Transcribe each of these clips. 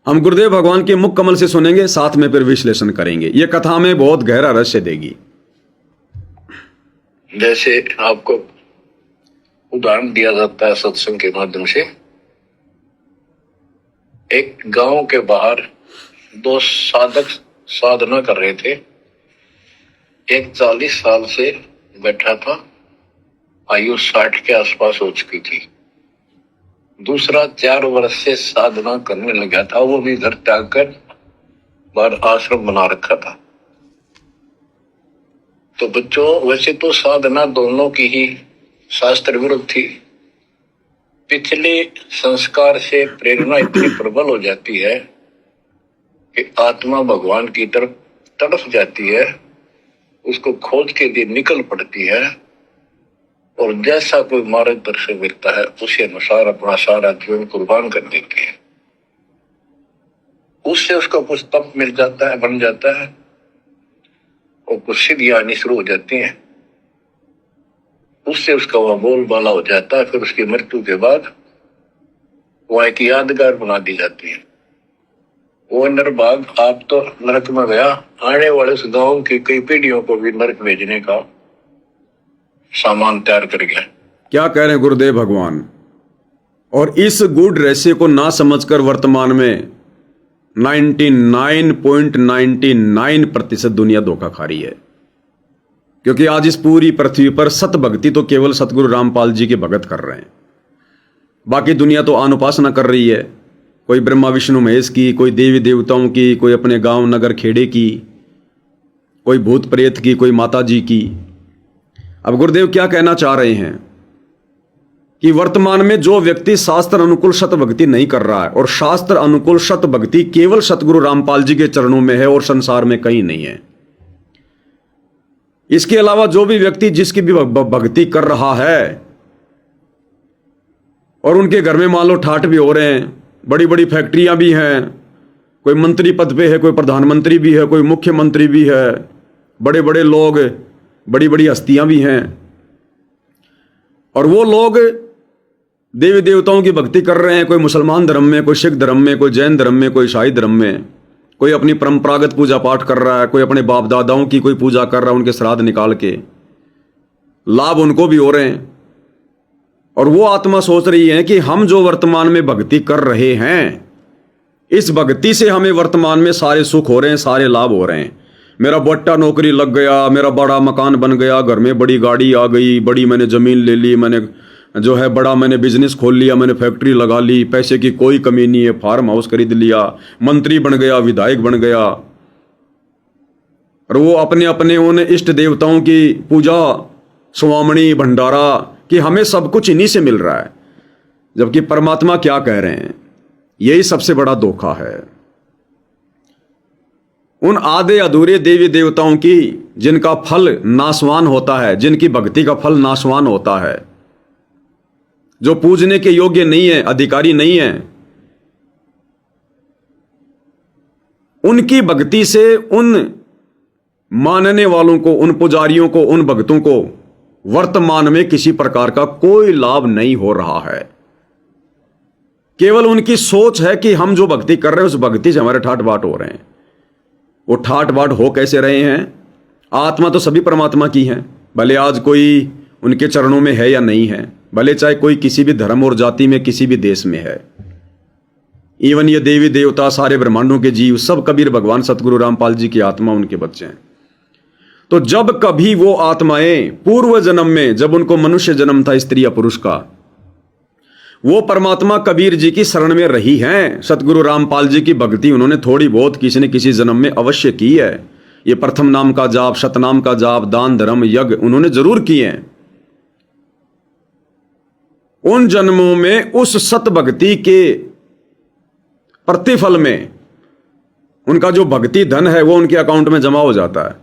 हम गुरुदेव भगवान के मुख कमल से सुनेंगे, साथ में फिर विश्लेषण करेंगे। यह कथा में बहुत गहरा रहस्य देगी। जैसे आपको उदाहरण दिया जाता है सत्संग के माध्यम से, एक गांव के बाहर दो साधक साधना कर रहे थे। एक 40 साल से बैठा था, आयु 60 के आसपास हो चुकी थी। दूसरा 4 वर्ष से साधना करने लगा था, वो भी घर त्याग कर बाहर आश्रम बना रखा था। तो बच्चों, वैसे तो साधना दोनों की ही शास्त्र विरुद्ध थी। पिछले संस्कार से प्रेरणा इतनी प्रबल हो जाती है कि आत्मा भगवान की तरफ तड़प जाती है, उसको खोज के लिए निकल पड़ती है और जैसा कोई मार्गदर्शक मिलता है उसी अनुसार अपना सारा जीवन कुर्बान कर देती है। उससे उसको कुछ तप मिल जाता है, बन जाता है और कुछ सिद्धियां आनी शुरू हो जाती हैं। उससे उसका वह बोलबाला हो जाता है। फिर उसकी मृत्यु के बाद वह एक यादगार बना दी जाती है। वो नरभाग आप तो नरक में गया, आने वाले उस गांव की कई पीढ़ियों को भी नरक भेजने का सामान तैयार कर गया। क्या कह रहे हैं गुरुदेव भगवान। और इस गूढ़ रहस्य को ना समझकर वर्तमान में 99.99% दुनिया धोखा खा रही है। क्योंकि आज इस पूरी पृथ्वी पर सत भक्ति तो केवल सतगुरु रामपाल जी के भगत कर रहे हैं। बाकी दुनिया तो अनुपासना कर रही है, कोई ब्रह्मा विष्णु महेश की, कोई देवी देवताओं की, कोई अपने गांव नगर खेड़े की, कोई भूत प्रेत की, कोई माता जी की। अब गुरुदेव क्या कहना चाह रहे हैं कि वर्तमान में जो व्यक्ति शास्त्र अनुकूल सत भक्ति नहीं कर रहा है, और शास्त्र अनुकूल सत भक्ति केवल सतगुरु रामपाल जी के चरणों में है और संसार में कहीं नहीं है। इसके अलावा जो भी व्यक्ति जिसकी भी भक्ति कर रहा है और उनके घर में मान लो ठाठ भी हो रहे हैं, बड़ी बड़ी फैक्ट्रियां भी हैं, कोई मंत्री पद पे है, कोई प्रधानमंत्री भी है, कोई मुख्यमंत्री भी है, बड़े बड़े लोग, बड़ी बड़ी हस्तियां भी हैं, और वो लोग देवी देवताओं की भक्ति कर रहे हैं। कोई मुसलमान धर्म में, कोई सिख धर्म में, कोई जैन धर्म में, कोई ईसाई धर्म में, कोई अपनी परंपरागत पूजा पाठ कर रहा है, कोई अपने बाप दादाओं की कोई पूजा कर रहा है, उनके श्राद्ध निकाल के लाभ उनको भी हो रहे हैं। और वो आत्मा सोच रही है कि हम जो वर्तमान में भक्ति कर रहे हैं, इस भक्ति से हमें वर्तमान में सारे सुख हो रहे हैं, सारे लाभ हो रहे हैं। मेरा बट्टा नौकरी लग गया, मेरा बड़ा मकान बन गया, घर में बड़ी गाड़ी आ गई, बड़ी मैंने जमीन ले ली, मैंने जो है बड़ा मैंने बिजनेस खोल लिया, मैंने फैक्ट्री लगा ली, पैसे की कोई कमी नहीं है, फार्म हाउस खरीद लिया, मंत्री बन गया, विधायक बन गया। और वो अपने अपने उन इष्ट देवताओं की पूजा, स्वामणी, भंडारा, कि हमें सब कुछ इन्हीं से मिल रहा है। जबकि परमात्मा क्या कह रहे हैं, यही सबसे बड़ा धोखा है। उन आधे अधूरे देवी देवताओं की जिनका फल नाशवान होता है, जिनकी भक्ति का फल नाशवान होता है, जो पूजने के योग्य नहीं है, अधिकारी नहीं है, उनकी भक्ति से उन मानने वालों को, उन पुजारियों को, उन भक्तों को वर्तमान में किसी प्रकार का कोई लाभ नहीं हो रहा है। केवल उनकी सोच है कि हम जो भक्ति कर रहे हैं उस भक्ति से हमारे ठाट बाट हो रहे हैं। वो ठाट बाट हो कैसे रहे हैं? आत्मा तो सभी परमात्मा की है, भले आज कोई उनके चरणों में है या नहीं है, भले चाहे कोई किसी भी धर्म और जाति में, किसी भी देश में है। इवन ये देवी देवता, सारे ब्रह्मांडों के जीव, सब कबीर भगवान सतगुरु रामपाल जी की आत्मा, उनके बच्चे हैं। तो जब कभी वो आत्माएं पूर्व जन्म में, जब उनको मनुष्य जन्म था स्त्री या पुरुष का, वो परमात्मा कबीर जी की शरण में रही हैं। सतगुरु रामपाल जी की भक्ति उन्होंने थोड़ी बहुत किसी न किसी जन्म में अवश्य की है। ये प्रथम नाम का जाप, शतनाम का जाप, दान धर्म यज्ञ उन्होंने जरूर किए हैं। उन जन्मों में उस सत भक्ति के प्रतिफल में उनका जो भक्ति धन है वो उनके अकाउंट में जमा हो जाता है।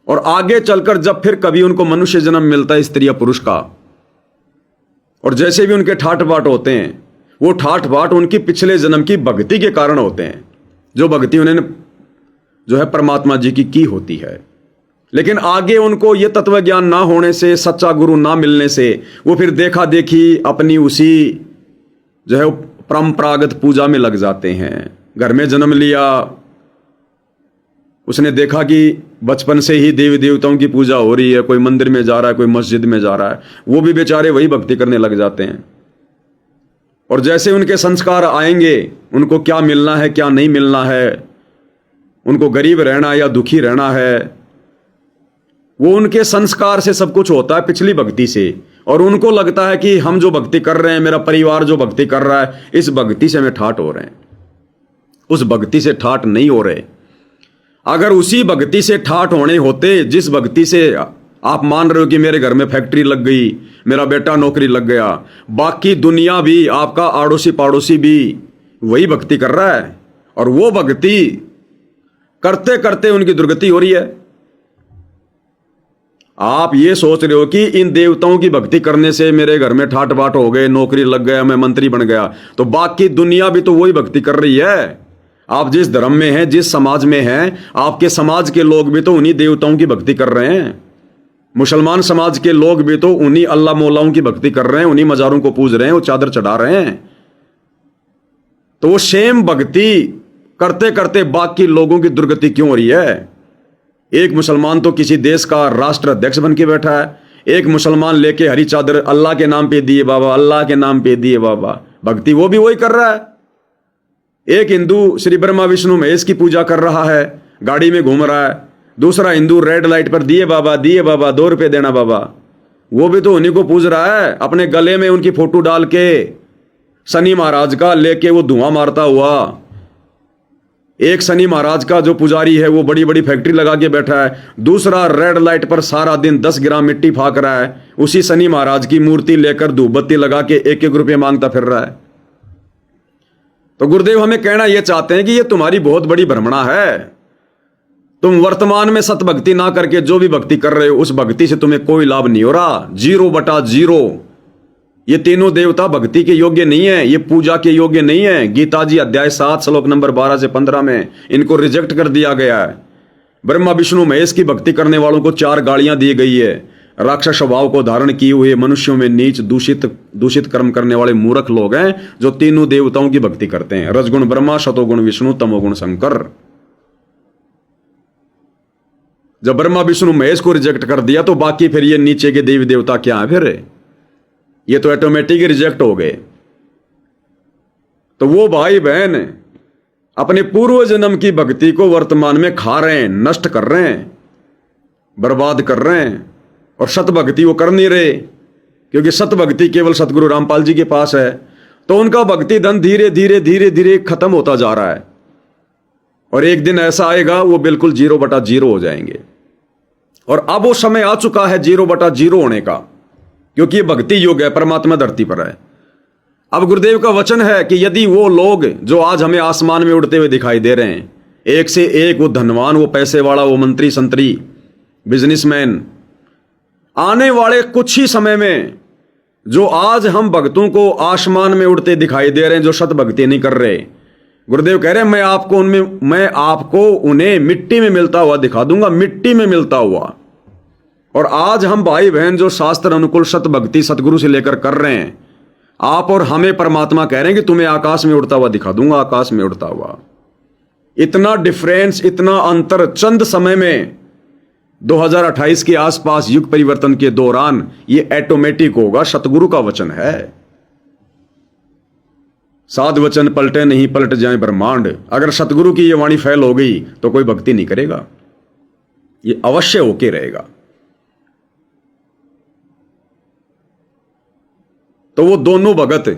और आगे चलकर जब फिर कभी उनको मनुष्य जन्म मिलता है स्त्री या पुरुष का, और जैसे भी उनके ठाट बाट होते हैं, वो ठाट बाट उनकी पिछले जन्म की भक्ति के कारण होते हैं, जो भक्ति उन्होंने जो है परमात्मा जी की होती है। लेकिन आगे उनको ये तत्व ज्ञान ना होने से, सच्चा गुरु ना मिलने से, वो फिर देखा देखी अपनी उसी जो है परंपरागत पूजा में लग जाते हैं। घर में जन्म लिया, उसने देखा कि बचपन से ही देवी देवताओं की पूजा हो रही है, कोई मंदिर में जा रहा है, कोई मस्जिद में जा रहा है, वो भी बेचारे वही भक्ति करने लग जाते हैं। और जैसे उनके संस्कार आएंगे, उनको क्या मिलना है क्या नहीं मिलना है, उनको गरीब रहना या दुखी रहना है, वो उनके संस्कार से सब कुछ होता है, पिछली भक्ति से। और उनको लगता है कि हम जो भक्ति कर रहे हैं, मेरा परिवार जो भक्ति कर रहा है, इस भक्ति से हमें ठाट हो रहे हैं। उस भक्ति से ठाट नहीं हो रहे। अगर उसी भक्ति से ठाट होने होते जिस भक्ति से आप मान रहे हो कि मेरे घर में फैक्ट्री लग गई, मेरा बेटा नौकरी लग गया, बाकी दुनिया भी, आपका आड़ोसी पाड़ोसी भी वही भक्ति कर रहा है, और वो भक्ति करते करते उनकी दुर्गति हो रही है। आप ये सोच रहे हो कि इन देवताओं की भक्ति करने से मेरे घर में ठाट बाट हो गए, नौकरी लग गया, मैं मंत्री बन गया, तो बाकी दुनिया भी तो वही भक्ति कर रही है। आप जिस धर्म में हैं, जिस समाज में हैं, आपके समाज के लोग भी तो उन्हीं देवताओं की भक्ति कर रहे हैं। मुसलमान समाज के लोग भी तो उन्हीं अल्लाह मौलाओं की भक्ति कर रहे हैं, उन्हीं मजारों को पूज रहे हैं, वो चादर चढ़ा रहे हैं। तो वो सेम भक्ति करते करते बाकी लोगों की दुर्गति क्यों हो रही है? एक मुसलमान तो किसी देश का राष्ट्र अध्यक्ष बन के बैठा है, एक मुसलमान लेके हरी चादर अल्लाह के नाम पे दिए बाबा, अल्लाह के नाम पे दिए बाबा, भक्ति वो भी वही कर रहा है। एक हिंदू श्री ब्रह्मा विष्णु महेश की पूजा कर रहा है, गाड़ी में घूम रहा है, दूसरा हिंदू रेड लाइट पर दिए बाबा 2 रुपए देना बाबा, वो भी तो उन्हीं को पूज रहा है। अपने गले में उनकी फोटो डाल के शनि महाराज का लेके वो धुआं मारता हुआ। एक शनि महाराज का जो पुजारी है वो बड़ी बड़ी फैक्ट्री लगा के बैठा है, दूसरा रेड लाइट पर सारा दिन 10 ग्राम मिट्टी फाक रहा है, उसी शनि महाराज की मूर्ति लेकर धूप बत्ती लगा के 1-1 रुपये मांगता फिर रहा है। तो गुरुदेव हमें कहना यह चाहते हैं कि ये तुम्हारी बहुत बड़ी भ्रमणा है। तुम वर्तमान में सतभक्ति ना करके जो भी भक्ति कर रहे हो, उस भक्ति से तुम्हें कोई लाभ नहीं हो रहा। 0/0। ये तीनों देवता भक्ति के योग्य नहीं है, ये पूजा के योग्य नहीं है। गीता जी अध्याय 7 श्लोक नंबर 12 से 15 में इनको रिजेक्ट कर दिया गया है। ब्रह्मा विष्णु महेश की भक्ति करने वालों को 4 गालियां दी गई है। राक्षस स्वभाव को धारण किए हुए मनुष्यों में नीच दूषित कर्म करने वाले मूर्ख लोग हैं जो तीनों देवताओं की भक्ति करते हैं, रजगुण ब्रह्मा, सतोगुण विष्णु, तमोगुण शंकर। जब ब्रह्मा विष्णु महेश को रिजेक्ट कर दिया तो बाकी फिर ये नीचे के देवी देवता क्या है? फिर ये तो ऑटोमेटिक रिजेक्ट हो गए। तो वो भाई बहन अपने पूर्व जन्म की भक्ति को वर्तमान में खा रहे हैं, नष्ट कर रहे हैं, बर्बाद कर रहे हैं, और सत भक्ति वो कर नहीं रहे, क्योंकि सत भक्ति केवल सतगुरु रामपाल जी के पास है। तो उनका भक्ति धन धीरे धीरे धीरे धीरे खत्म होता जा रहा है, और एक दिन ऐसा आएगा वो बिल्कुल 0/0 हो जाएंगे। और अब वो समय आ चुका है 0/0 होने का, क्योंकि ये भक्ति युग है, परमात्मा धरती पर है। अब गुरुदेव का वचन है कि यदि वो लोग जो आज हमें आसमान में उड़ते हुए दिखाई दे रहे हैं, एक से एक, वो धनवान, वो पैसे वाला, वो मंत्री संतरी, बिजनेसमैन, आने वाले कुछ ही समय में जो आज हम भक्तों को आसमान में उड़ते दिखाई दे रहे हैं, जो सत भक्ति नहीं कर रहे, गुरुदेव कह रहे हैं मैं आपको उन्हें मिट्टी में मिलता हुआ दिखा दूंगा, मिट्टी में मिलता हुआ। और आज हम भाई बहन जो शास्त्र अनुकूल सत भक्ति सतगुरु से लेकर कर रहे हैं, आप और हमें परमात्मा कह रहे हैं कि तुम्हें आकाश में उड़ता हुआ दिखा दूंगा, आकाश में उड़ता हुआ। इतना डिफरेंस, इतना अंतर चंद समय में 2028 के आसपास युग परिवर्तन के दौरान ये ऑटोमेटिक होगा। सतगुरु का वचन है। साध वचन पलटे नहीं, पलट जाए ब्रह्मांड। अगर सतगुरु की ये वाणी फैल हो गई तो कोई भक्ति नहीं करेगा, ये अवश्य होके रहेगा। तो वो दोनों भगत,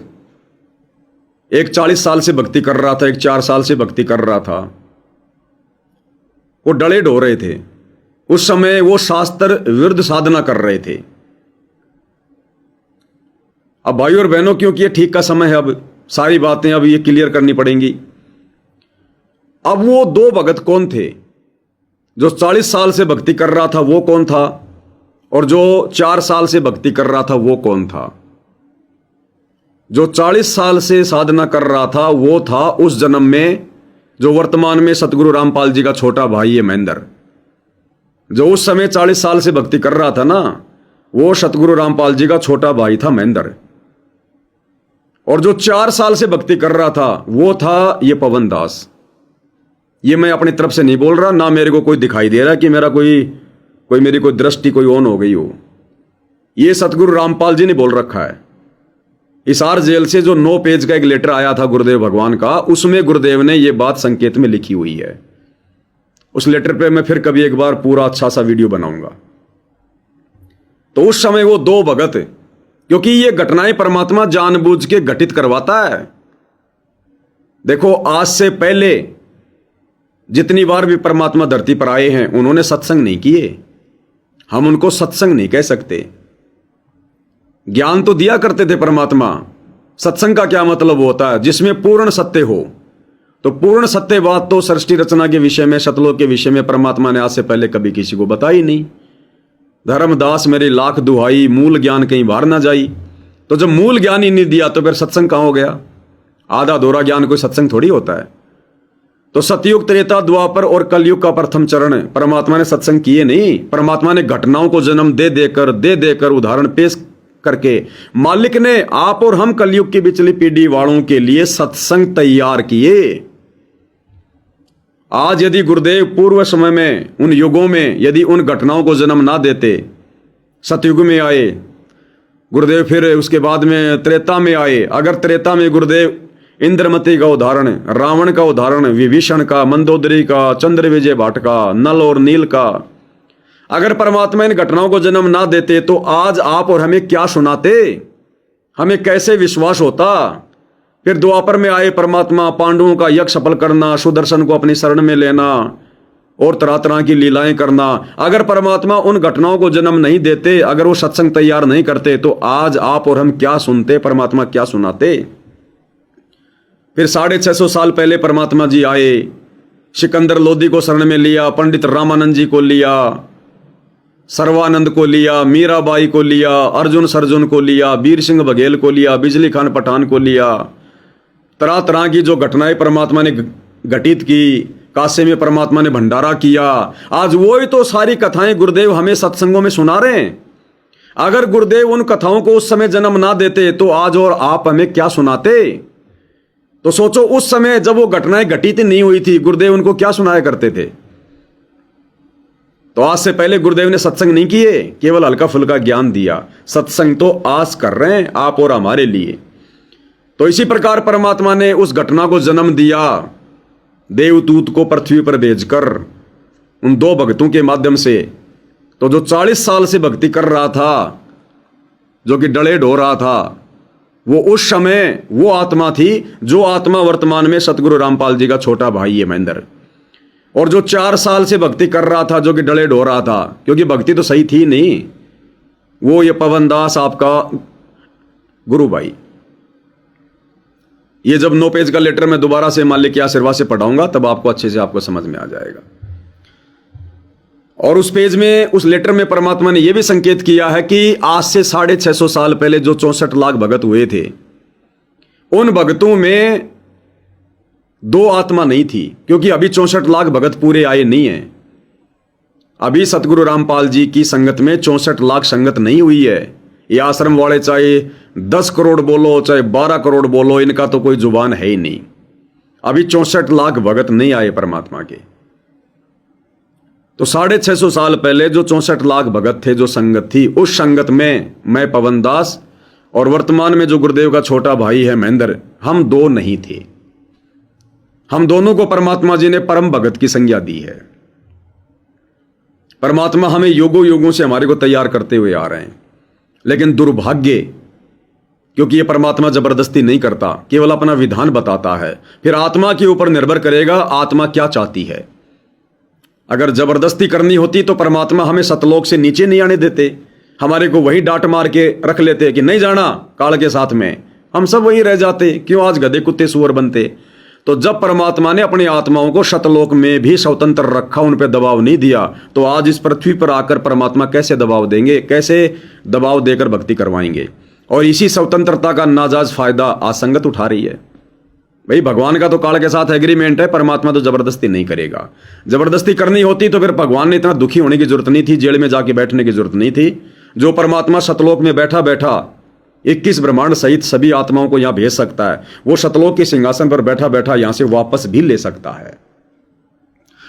एक 40 साल से भक्ति कर रहा था, एक 4 साल से भक्ति कर रहा था, वो डले ढो रहे थे। उस समय वो शास्त्र विरुद्ध साधना कर रहे थे। अब भाइयों और बहनों, क्योंकि ये ठीक का समय है, अब सारी बातें अब ये क्लियर करनी पड़ेंगी। अब वो 2 भगत कौन थे? जो 40 साल से भक्ति कर रहा था वो कौन था, और जो 4 साल से भक्ति कर रहा था वो कौन था? जो 40 साल से साधना कर रहा था वो था उस जन्म में जो वर्तमान में सतगुरु रामपाल जी का छोटा भाई है महेंद्र। जो उस समय 40 साल से भक्ति कर रहा था ना, वो सतगुरु रामपाल जी का छोटा भाई था महेंद्र। और जो 4 साल से भक्ति कर रहा था वो था ये पवन दास। ये मैं अपनी तरफ से नहीं बोल रहा, ना मेरे को कोई दिखाई दे रहा कि मेरा कोई मेरी कोई दृष्टि कोई ऑन हो गई हो। ये सतगुरु रामपाल जी ने बोल रखा है। हिसार जेल से जो 9 पेज का एक लेटर आया था गुरुदेव भगवान का, उसमें गुरुदेव ने ये बात संकेत में लिखी हुई है। उस लेटर पे मैं फिर कभी एक बार पूरा अच्छा सा वीडियो बनाऊंगा। तो उस समय वो 2 भगत, क्योंकि ये घटनाएं परमात्मा जानबूझ के घटित करवाता है। देखो, आज से पहले जितनी बार भी परमात्मा धरती पर आए हैं उन्होंने सत्संग नहीं किए। हम उनको सत्संग नहीं कह सकते। ज्ञान तो दिया करते थे परमात्मा। सत्संग का क्या मतलब होता है? जिसमें पूर्ण सत्य हो। तो पूर्ण सत्य बात तो सृष्टि रचना के विषय में, शतलोक के विषय में परमात्मा ने आज से पहले कभी किसी को बताई नहीं। धर्मदास मेरी लाख दुहाई, मूल ज्ञान कहीं बाहर ना जाई। तो जब मूल ज्ञान ही नहीं दिया तो फिर सत्संग कहां हो गया? आधा दोरा ज्ञान कोई सत्संग थोड़ी होता है। तो सतयुग, त्रेता, द्वापर और कलयुग का प्रथम चरण परमात्मा ने सत्संग किए नहीं। परमात्मा ने घटनाओं को जन्म दे देकर उदाहरण पेश करके मालिक ने आप और हम कलयुग की पिछली पीढ़ी वालों के लिए सत्संग तैयार किए। आज यदि गुरुदेव पूर्व समय में, उन युगों में यदि उन घटनाओं को जन्म ना देते, सतयुग में आए गुरुदेव, फिर उसके बाद में त्रेता में आए। अगर त्रेता में गुरुदेव इंद्रमती का उदाहरण, रावण का उदाहरण, विभीषण का, मंदोदरी का, चंद्र विजय भाट का, नल और नील का, अगर परमात्मा इन घटनाओं को जन्म ना देते तो आज आप और हमें क्या सुनाते? हमें कैसे विश्वास होता? फिर द्वापर में आए परमात्मा, पांडवों का यज्ञ सफल करना, सुदर्शन को अपनी शरण में लेना और तरह तरह की लीलाएं करना। अगर परमात्मा उन घटनाओं को जन्म नहीं देते, अगर वो सत्संग तैयार नहीं करते, तो आज आप और हम क्या सुनते? परमात्मा क्या सुनाते? फिर 650 साल पहले परमात्मा जी आए, सिकंदर लोदी को शरण में लिया, पंडित रामानंद जी को लिया, सर्वानंद को लिया, मीराबाई को लिया, अर्जुन सर्जुन को लिया, वीर सिंह बघेल को लिया, बिजली खान पठान को लिया। तरह तरह की जो घटनाएं परमात्मा ने घटित की, काशी में परमात्मा ने भंडारा किया। आज वही तो सारी कथाएं गुरुदेव हमें सत्संगों में सुना रहे हैं। अगर गुरुदेव उन कथाओं को उस समय जन्म ना देते तो आज और आप हमें क्या सुनाते? तो सोचो, उस समय जब वो घटनाएं घटित नहीं हुई थी, गुरुदेव उनको क्या सुनाया करते थे? तो आज से पहले गुरुदेव ने सत्संग नहीं किए, केवल हल्का फुल्का ज्ञान दिया। सत्संग तो आज कर रहे हैं आप और हमारे लिए। तो इसी प्रकार परमात्मा ने उस घटना को जन्म दिया, देवदूत को पृथ्वी पर भेजकर उन 2 भक्तों के माध्यम से। तो जो 40 साल से भक्ति कर रहा था, जो कि डले ढो रहा था, वो उस समय वो आत्मा थी जो आत्मा वर्तमान में सतगुरु रामपाल जी का छोटा भाई है महेंद्र। और जो 4 साल से भक्ति कर रहा था, जो कि डले ढो रहा था, क्योंकि भक्ति तो सही थी नहीं, वो ये पवन दास आपका गुरु भाई। ये जब 9 पेज का लेटर मैं दोबारा से मालिक के आशीर्वाद से पढ़ाऊंगा तब आपको अच्छे से आपको समझ में आ जाएगा। और उस पेज में, उस लेटर में परमात्मा ने यह भी संकेत किया है कि आज से 650 साल पहले जो 64 लाख भगत हुए थे, उन भगतों में 2 आत्मा नहीं थी, क्योंकि अभी 64 लाख भगत पूरे आए नहीं है। अभी सतगुरु रामपाल जी की संगत में 64 लाख संगत नहीं हुई है। ये आश्रम वाले चाहे 10 करोड़ बोलो, चाहे 12 करोड़ बोलो, इनका तो कोई जुबान है ही नहीं। अभी 64 लाख भगत नहीं आए परमात्मा के। तो 650 साल पहले जो 64 लाख भगत थे, जो संगत थी, उस संगत में मैं पवन दास और वर्तमान में जो गुरुदेव का छोटा भाई है महेंद्र, हम 2 नहीं थे। हम दोनों को परमात्मा जी ने परम भगत की संज्ञा दी है। परमात्मा हमें युगों युगों से हमारे को तैयार करते हुए आ रहे हैं। लेकिन दुर्भाग्य, क्योंकि ये परमात्मा जबरदस्ती नहीं करता, केवल अपना विधान बताता है। फिर आत्मा के ऊपर निर्भर करेगा आत्मा क्या चाहती है। अगर जबरदस्ती करनी होती तो परमात्मा हमें सतलोक से नीचे नहीं आने देते, हमारे को वही डांट मार के रख लेते कि नहीं जाना काल के साथ में, हम सब वही रह जाते। क्यों आज गधे कुत्ते सुअर बनते? तो जब परमात्मा ने अपनी आत्माओं को शतलोक में भी स्वतंत्र रखा, उन पर दबाव नहीं दिया, तो आज इस पृथ्वी पर आकर परमात्मा कैसे दबाव देंगे, कैसे दबाव देकर भक्ति करवाएंगे? और इसी स्वतंत्रता का नाजायज फायदा आज संगत उठा रही है। भाई, भगवान का तो काल के साथ एग्रीमेंट है, परमात्मा तो जबरदस्ती नहीं करेगा। जबरदस्ती करनी होती तो फिर भगवान ने इतना दुखी होने की जरूरत नहीं थी, जेल में जाके बैठने की जरूरत नहीं थी। जो परमात्मा सतलोक में बैठा बैठा 21 ब्रह्मांड सहित सभी आत्माओं को यहां भेज सकता है। वो सतलोक के सिंहासन पर बैठा बैठा यहां से वापस भी ले सकता है।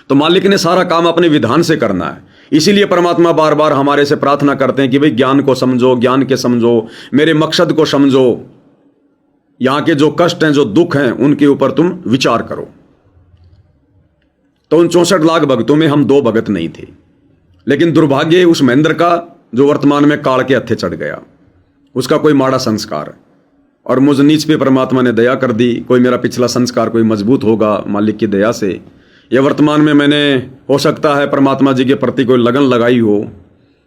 तो मालिक ने सारा काम अपने विधान से करना है। इसीलिए परमात्मा बार बार हमारे से प्रार्थना करते हैं कि भाई ज्ञान को समझो, ज्ञान के समझो, मेरे मकसद को समझो, यहां के जो कष्ट हैं, जो दुख हैं, उनके ऊपर तुम विचार करो। तो उन 64 लाख भक्तों में हम 2 भगत नहीं थे, लेकिन दुर्भाग्य उस महेंद्र का जो वर्तमान में काल के हत्थे चढ़ गया, उसका कोई माड़ा संस्कार, और मुझ नीच पे परमात्मा ने दया कर दी। कोई मेरा पिछला संस्कार कोई मजबूत होगा मालिक की दया से, या वर्तमान में मैंने हो सकता है परमात्मा जी के प्रति कोई लगन लगाई हो,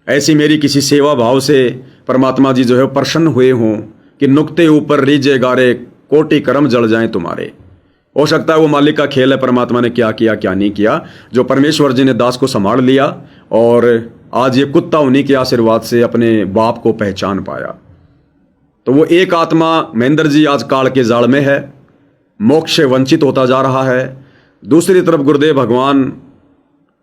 ऐसी मेरी किसी सेवा भाव से परमात्मा जी जो है प्रसन्न हुए हों कि नुक्ते ऊपर रीजे गारे कोटि कर्म जल जाएं तुम्हारे। हो सकता है वो मालिक का खेल है, परमात्मा ने क्या किया क्या नहीं किया, जो परमेश्वर जी ने दास को संभाल लिया और आज ये कुत्ता उन्हीं के आशीर्वाद से अपने बाप को पहचान पाया। तो वो एक आत्मा महेंद्र जी आज काल के जाल में है, मोक्ष से वंचित होता जा रहा है। दूसरी तरफ गुरुदेव भगवान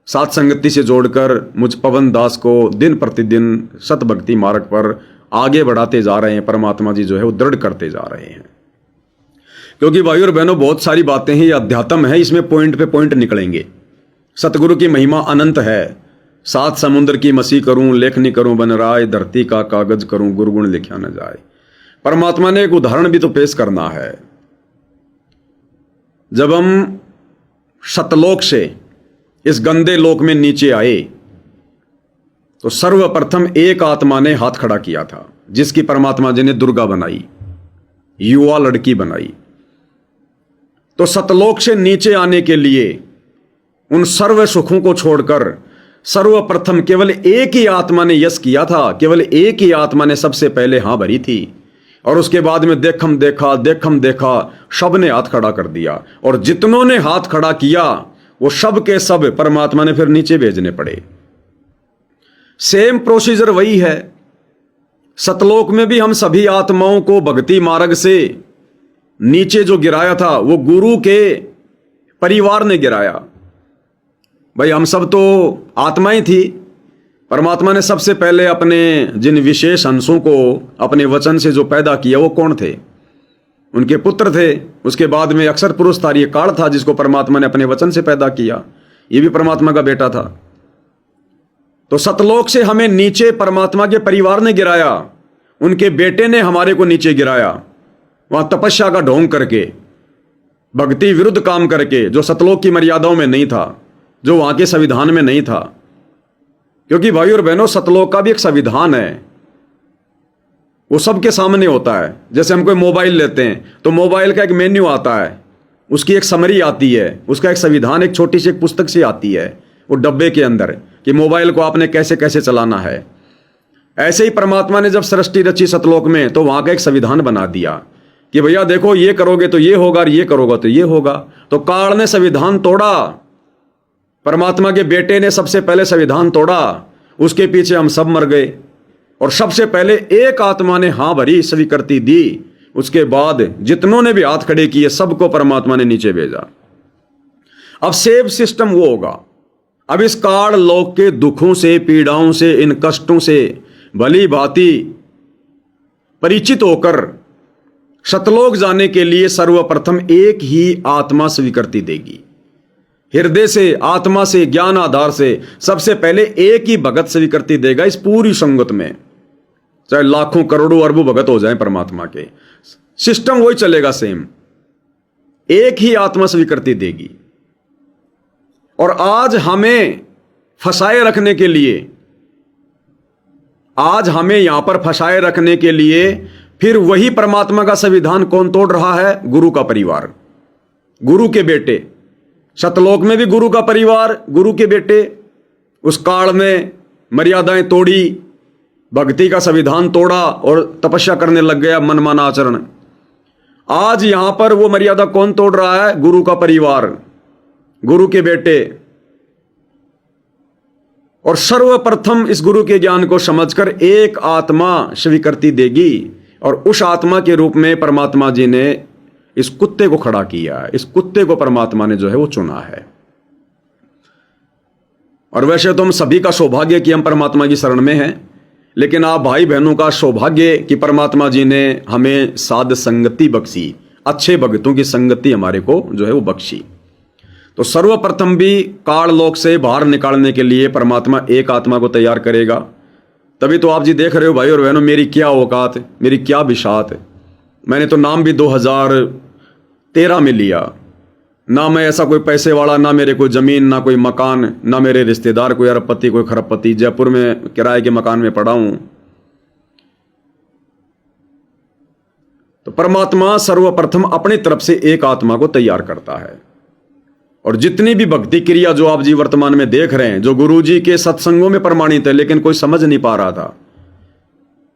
सात संगति से जोड़कर मुझ पवन दास को दिन प्रतिदिन सत भक्ति मार्ग पर आगे बढ़ाते जा रहे हैं। परमात्मा जी जो है वो दृढ़ करते जा रहे हैं। क्योंकि भाई और बहनों, बहुत सारी बातें हैं, ये अध्यात्म है, इसमें पॉइंट पे पॉइंट निकलेंगे। सतगुरु की महिमा अनंत है। 7 समुद्र की मसी करूं, लेखनी करूं बन राय, धरती का कागज करूं, गुरगुण लिखा न जाए। परमात्मा ने एक उदाहरण भी तो पेश करना है। जब हम सतलोक से इस गंदे लोक में नीचे आए तो सर्वप्रथम एक आत्मा ने हाथ खड़ा किया था, जिसकी परमात्मा जी ने दुर्गा बनाई, युवा लड़की बनाई। तो सतलोक से नीचे आने के लिए उन सर्व सुखों को छोड़कर सर्वप्रथम केवल एक ही आत्मा ने यश किया था। केवल एक ही आत्मा ने सबसे पहले हां भरी थी, और उसके बाद में देखम देखा सब ने हाथ खड़ा कर दिया। और जितनों ने हाथ खड़ा किया वो सब के सब परमात्मा ने फिर नीचे भेजने पड़े। सेम प्रोसीजर वही है। सतलोक में भी हम सभी आत्माओं को भक्ति मार्ग से नीचे जो गिराया था वो गुरु के परिवार ने गिराया। भाई हम सब तो आत्माएं थी। परमात्मा ने सबसे पहले अपने जिन विशेष अंशों को अपने वचन से जो पैदा किया वो कौन थे? उनके पुत्र थे। उसके बाद में अक्षर पुरुष था, ये काल था जिसको परमात्मा ने अपने वचन से पैदा किया, ये भी परमात्मा का बेटा था। तो सतलोक से हमें नीचे परमात्मा के परिवार ने गिराया, उनके बेटे ने हमारे को नीचे गिराया। वहां तपस्या का ढोंग करके, भक्ति विरुद्ध काम करके, जो सतलोक की मर्यादाओं में नहीं था, जो वहां के संविधान में नहीं था। क्योंकि भाई और बहनों, सतलोक का भी एक संविधान है, वो सबके सामने होता है। जैसे हम कोई मोबाइल लेते हैं तो मोबाइल का एक मेन्यू आता है, उसकी एक समरी आती है, उसका एक संविधान एक छोटी सी एक पुस्तक से आती है वो डब्बे के अंदर, कि मोबाइल को आपने कैसे कैसे चलाना है। ऐसे ही परमात्मा ने जब सृष्टि रची सतलोक में, तो वहां का एक संविधान बना दिया कि भैया देखो, ये करोगे तो ये होगा और ये करोगे तो ये होगा। तो काल ने संविधान तोड़ा, परमात्मा के बेटे ने सबसे पहले संविधान तोड़ा, उसके पीछे हम सब मर गए। और सबसे पहले एक आत्मा ने हां भरी, स्वीकृति दी। उसके बाद जितनों ने भी हाथ खड़े किए सबको परमात्मा ने नीचे भेजा। अब सेव सिस्टम वो होगा। अब इस काल लोक के दुखों से, पीड़ाओं से, इन कष्टों से भली भांति परिचित होकर सतलोक जाने के लिए सर्वप्रथम एक ही आत्मा स्वीकृति देगी। हृदय से, आत्मा से, ज्ञान आधार से सबसे पहले एक ही भगत स्वीकृति देगा इस पूरी संगत में। चाहे लाखों करोड़ों अरबों भगत हो जाएं परमात्मा के, सिस्टम वही चलेगा सेम। एक ही आत्मा स्वीकृति देगी। और आज हमें फंसाए रखने के लिए, आज हमें यहां पर फंसाए रखने के लिए फिर वही परमात्मा का संविधान कौन तोड़ रहा है? गुरु का परिवार, गुरु के बेटे। सतलोक में भी गुरु का परिवार, गुरु के बेटे। उस काल में मर्यादाएं तोड़ी, भक्ति का संविधान तोड़ा और तपस्या करने लग गया, मनमाना आचरण। आज यहां पर वो मर्यादा कौन तोड़ रहा है? गुरु का परिवार, गुरु के बेटे। और सर्वप्रथम इस गुरु के ज्ञान को समझकर एक आत्मा स्वीकृति देगी, और उस आत्मा के रूप में परमात्मा जी ने इस कुत्ते को खड़ा किया है। इस कुत्ते को परमात्मा ने जो है वो चुना है। और वैसे तो हम सभी का सौभाग्य कि हम परमात्मा की शरण में हैं, लेकिन आप भाई बहनों का सौभाग्य कि परमात्मा जी ने हमें साध संगति बख्शी, अच्छे भक्तों की संगति हमारे को जो है वो बख्शी। तो सर्वप्रथम भी काल लोक से बाहर निकालने के लिए परमात्मा एक आत्मा को तैयार करेगा। तभी तो आप जी देख रहे हो भाई और बहनों, मेरी क्या औकात, मेरी क्या बिशात। मैंने तो नाम भी 2013 में लिया। ना मैं ऐसा कोई पैसे वाला, ना मेरे कोई जमीन, ना कोई मकान, ना मेरे रिश्तेदार कोई अरबपति कोई खरबपति। जयपुर में किराए के मकान में पड़ा हूं। तो परमात्मा सर्वप्रथम अपनी तरफ से एक आत्मा को तैयार करता है। और जितनी भी भक्ति क्रिया जो आप जी वर्तमान में देख रहे हैं, जो गुरु जी के सत्संगों में प्रमाणित है, लेकिन कोई समझ नहीं पा रहा था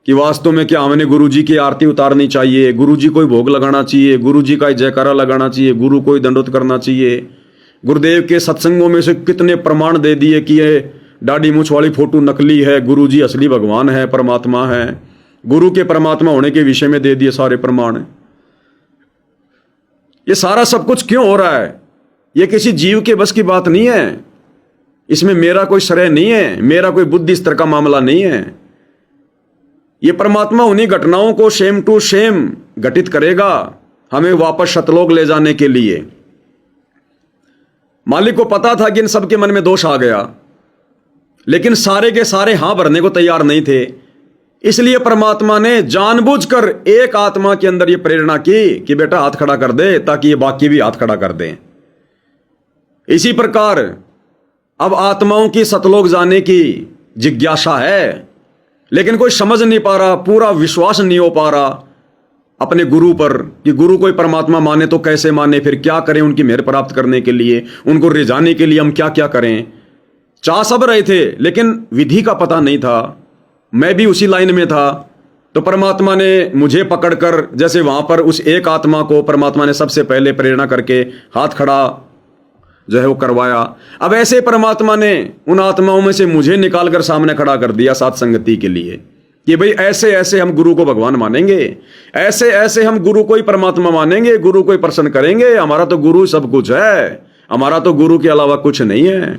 कि वास्तव में क्या हमें गुरु जी की आरती उतारनी चाहिए, गुरु जी को ही भोग लगाना चाहिए, गुरु जी का ही जयकारा लगाना चाहिए, गुरु को ही दंडोत करना चाहिए। गुरुदेव के सत्संगों में से कितने प्रमाण दे दिए कि ये दाढ़ी मूछ वाली फोटो नकली है, गुरु जी असली भगवान है, परमात्मा है। गुरु के परमात्मा होने के विषय में दे दिए सारे प्रमाण। ये सारा सब कुछ क्यों हो रहा है? ये किसी जीव के बस की बात नहीं है। इसमें मेरा कोई श्रेय नहीं है, मेरा कोई बुद्धि स्तर का मामला नहीं है। ये परमात्मा उन्हीं घटनाओं को सेम टू सेम घटित करेगा हमें वापस सतलोक ले जाने के लिए। मालिक को पता था कि इन सबके मन में दोष आ गया, लेकिन सारे के सारे हां भरने को तैयार नहीं थे। इसलिए परमात्मा ने जानबूझकर एक आत्मा के अंदर ये प्रेरणा की कि बेटा हाथ खड़ा कर दे, ताकि ये बाकी भी हाथ खड़ा कर दें। इसी प्रकार अब आत्माओं की सतलोक जाने की जिज्ञासा है, लेकिन कोई समझ नहीं पा रहा, पूरा विश्वास नहीं हो पा रहा अपने गुरु पर कि गुरु कोई परमात्मा माने तो कैसे माने, फिर क्या करें उनकी मेहर प्राप्त करने के लिए, उनको रिझाने के लिए हम क्या क्या करें। चाह सब रहे थे, लेकिन विधि का पता नहीं था। मैं भी उसी लाइन में था। तो परमात्मा ने मुझे पकड़कर, जैसे वहां पर उस एक आत्मा को परमात्मा ने सबसे पहले प्रेरणा करके हाथ खड़ा जो है वो करवाया। अब ऐसे परमात्मा ने उन आत्माओं में से मुझे निकालकर सामने खड़ा कर दिया साथ संगति के लिए कि भाई ऐसे ऐसे हम गुरु को भगवान मानेंगे, ऐसे ऐसे हम गुरु को ही परमात्मा मानेंगे, गुरु को ही प्रसन्न करेंगे। हमारा तो गुरु सब कुछ है, हमारा तो गुरु के अलावा कुछ नहीं है।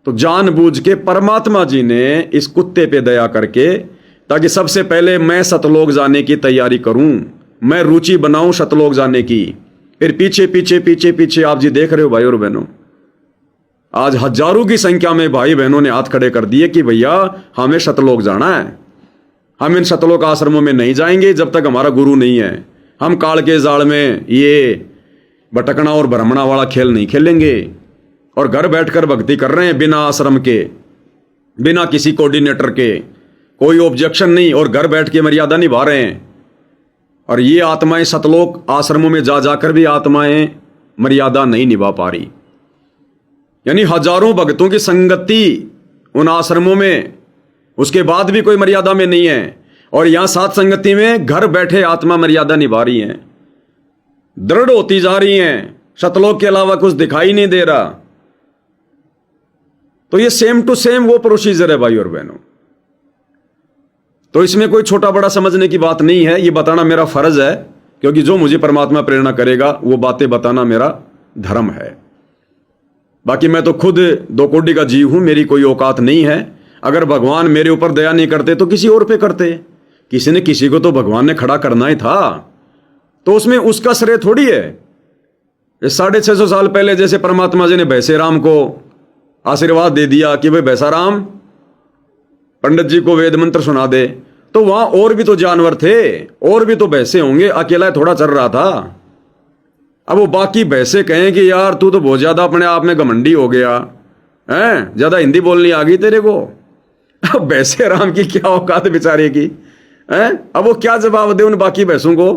तो जानबूझ के परमात्मा जी ने इस कुत्ते पे दया करके, ताकि सबसे पहले मैं सतलोक जाने की तैयारी करूं, मैं रुचि बनाऊं सतलोक जाने की। फिर पीछे पीछे पीछे पीछे आप जी देख रहे हो भाई और बहनों, आज हजारों की संख्या में भाई बहनों ने हाथ खड़े कर दिए कि भैया हमें सतलोक जाना है। हम इन सतलोक आश्रमों में नहीं जाएंगे जब तक हमारा गुरु नहीं है। हम काल के जाल में ये भटकना और भ्रमणा वाला खेल नहीं खेलेंगे। और घर बैठकर भक्ति कर रहे हैं बिना आश्रम के, बिना किसी कोऑर्डिनेटर के, कोई ऑब्जेक्शन नहीं, और घर बैठ के मर्यादा निभा रहे हैं। और ये आत्माएं सतलोक आश्रमों में जा जाकर भी आत्माएं मर्यादा नहीं निभा पा रही। यानी हजारों भक्तों की संगति उन आश्रमों में, उसके बाद भी कोई मर्यादा में नहीं है। और यहां साथ संगति में घर बैठे आत्मा मर्यादा निभा रही हैं, दृढ़ होती जा रही हैं, सतलोक के अलावा कुछ दिखाई नहीं दे रहा। तो ये सेम टू सेम वो प्रोसीजर है भाई और बहनों। तो इसमें कोई छोटा बड़ा समझने की बात नहीं है। ये बताना मेरा फर्ज है, क्योंकि जो मुझे परमात्मा प्रेरणा करेगा वो बातें बताना मेरा धर्म है। बाकी मैं तो खुद दो कोड़ी का जीव हूं, मेरी कोई औकात नहीं है। अगर भगवान मेरे ऊपर दया नहीं करते तो किसी और पे करते। किसी ने किसी को तो भगवान ने खड़ा करना ही था, तो उसमें उसका श्रेय थोड़ी है। 650 साल पहले जैसे परमात्मा जी ने भैंसे राम को आशीर्वाद दे दिया कि भाई भैंसा राम पंडित जी को वेद मंत्र सुना दे, तो वहां और भी तो जानवर थे, और भी तो भैंसे होंगे, अकेला थोड़ा चल रहा था। अब वो बाकी भैंसे कहें कि यार तू तो बहुत ज्यादा अपने आप में घमंडी हो गया है, ज्यादा हिंदी बोलनी आ गई तेरे को। अब भैंसे राम की क्या औकात बेचारे की है, अब वो क्या जवाब दे उन बाकी भैंसों को।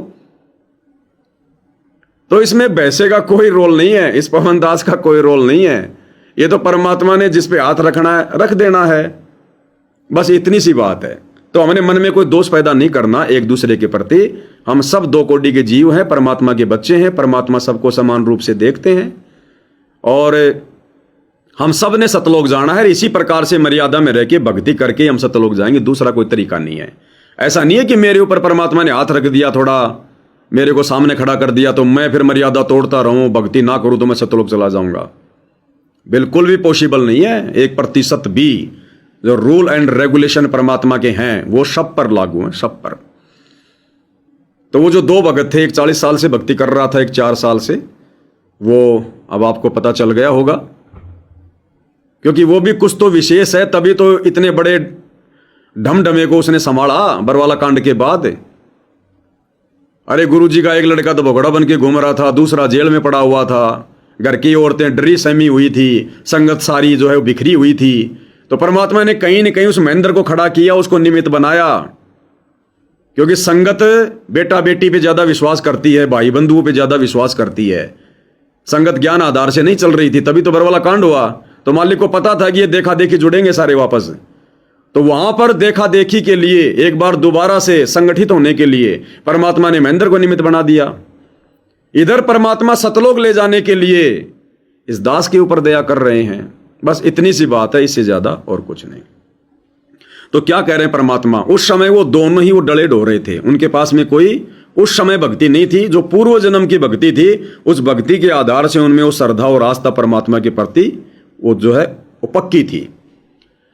तो इसमें भैंसे का कोई रोल नहीं है, इस पवन दास का कोई रोल नहीं है। ये तो परमात्मा ने जिस पे हाथ रखना है रख देना है, बस इतनी सी बात है। तो हमने मन में कोई दोष पैदा नहीं करना एक दूसरे के प्रति। हम सब दो कोटि के जीव हैं, परमात्मा के बच्चे हैं, परमात्मा सबको समान रूप से देखते हैं, और हम सब ने सतलोक जाना है। इसी प्रकार से मर्यादा में रह के भक्ति करके हम सतलोक जाएंगे, दूसरा कोई तरीका नहीं है। ऐसा नहीं है कि मेरे ऊपर परमात्मा ने हाथ रख दिया, थोड़ा मेरे को सामने खड़ा कर दिया, तो मैं फिर मर्यादा तोड़ता रहूं, भक्ति ना करूं तो मैं सतलोक चला जाऊंगा। बिल्कुल भी पॉसिबल नहीं है, 1% भी। जो रूल एंड रेगुलेशन परमात्मा के हैं वो सब पर लागू हैं, सब पर। तो वो जो दो भगत थे, एक 40 साल से भक्ति कर रहा था, एक 4 साल से, वो अब आपको पता चल गया होगा, क्योंकि वो भी कुछ तो विशेष है, तभी तो इतने बड़े ढमढमे को उसने संभाला बरवाला कांड के बाद। अरे गुरुजी का एक लड़का तो भगोड़ा बन के घूम रहा था, दूसरा जेल में पड़ा हुआ था, घर की औरतें डरी सहमी हुई थी, संगत सारी जो है वो बिखरी हुई थी। तो परमात्मा ने कहीं न कहीं उस महेंद्र को खड़ा किया, उसको निमित्त बनाया, क्योंकि संगत बेटा बेटी पे ज्यादा विश्वास करती है, भाई बंधुओं पे ज्यादा विश्वास करती है। संगत ज्ञान आधार से नहीं चल रही थी, तभी तो बरवाला कांड हुआ। तो मालिक को पता था कि ये देखा देखी जुड़ेंगे सारे वापस। तो वहां पर देखा देखी के लिए, एक बार दोबारा से संगठित होने के लिए परमात्मा ने महेंद्र को निमित्त बना दिया। इधर परमात्मा सतलोक ले जाने के लिए इस दास के ऊपर दया कर रहे हैं। बस इतनी सी बात है, इससे ज्यादा और कुछ नहीं। तो क्या कह रहे हैं परमात्मा, उस समय वो दोनों ही वो डले डोरे थे, उनके पास में कोई उस समय भक्ति नहीं थी। जो पूर्व जन्म की भक्ति थी, उस भक्ति के आधार से उनमें वो श्रद्धा और आस्था परमात्मा के प्रति वो जो है वो पक्की थी।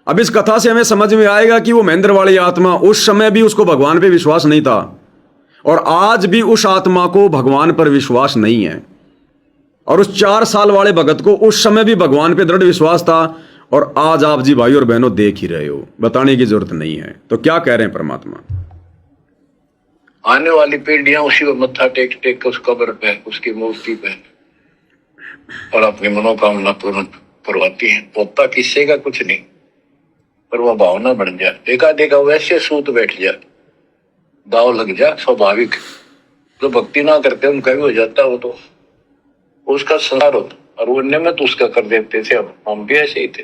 अब इस कथा से हमें समझ में आएगा कि वो महेंद्र वाली आत्मा, उस समय भी उसको भगवान पे विश्वास नहीं था, और आज भी उस आत्मा को भगवान पर विश्वास नहीं है। और उस 4 साल वाले भगत को उस समय भी भगवान पे दृढ़ विश्वास था, और आज आप जी भाई और बहनों देख ही रहे हो, बताने की जरूरत नहीं है। तो क्या कह रहे हैं परमात्मा, आने वाली पीढ़ियां उसी को मत्था टेक टेक के उस कब्र पे, उसकी मूर्ति पे, और अपनी मनोकामना पूर्ण करवाती हैं। होता किसी का कुछ नहीं, पर वह भावना बन जाए, देखा देखा वैसे सूत बैठ जाए, दाव लग जाए, स्वाभाविक। जो भक्ति ना करते उनका भी हो जाता, वो तो उसका संसार होता, और वो नियमित उसका कर देते थे। अब हम भी ऐसे ही थे।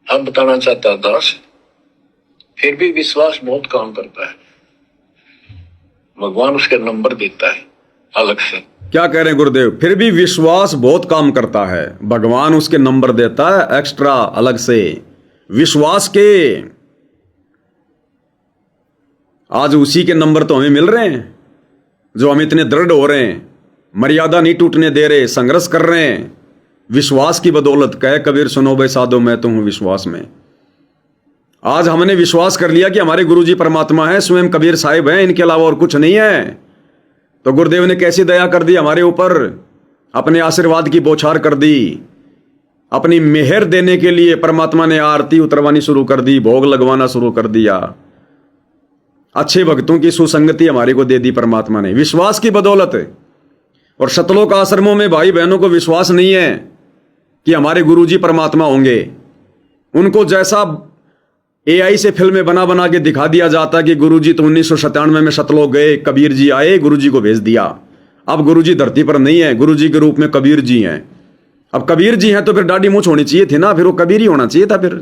हम बताना चाहता दास, फिर भी विश्वास बहुत काम करता है, भगवान उसके नंबर देता है अलग से। क्या कह रहे हैं गुरुदेव, फिर भी विश्वास बहुत काम करता है, भगवान उसके नंबर देता है एक्स्ट्रा अलग से विश्वास के। आज उसी के नंबर तो हमें मिल रहे हैं, जो हम इतने दृढ़ हो रहे हैं, मर्यादा नहीं टूटने दे रहे, संघर्ष कर रहे हैं विश्वास की बदौलत। कहे कबीर सुनो भाई साधो, मैं तो हूं विश्वास में। आज हमने विश्वास कर लिया कि हमारे गुरुजी परमात्मा है, स्वयं कबीर साहिब हैं, इनके अलावा और कुछ नहीं है। तो गुरुदेव ने कैसी दया कर दी हमारे ऊपर, अपने आशीर्वाद की बौछार कर दी। अपनी मेहर देने के लिए परमात्मा ने आरती उतरवानी शुरू कर दी, भोग लगवाना शुरू कर दिया। अच्छे भक्तों की सुसंगति हमारे को दे दी परमात्मा ने, विश्वास की बदौलत। और शतलोक आश्रमों में भाई बहनों को विश्वास नहीं है कि हमारे गुरुजी परमात्मा होंगे। उनको जैसा AI से फिल्में बना बना के दिखा दिया जाता कि गुरुजी तो 1997 में शतलोक गए, कबीर जी आए, गुरुजी को भेज दिया। अब गुरुजी धरती पर नहीं है, गुरुजी के रूप में कबीर जी हैं। अब कबीर जी हैं तो फिर दाढ़ी मूंछ होनी चाहिए थी ना, फिर वो कबीर ही होना चाहिए था फिर।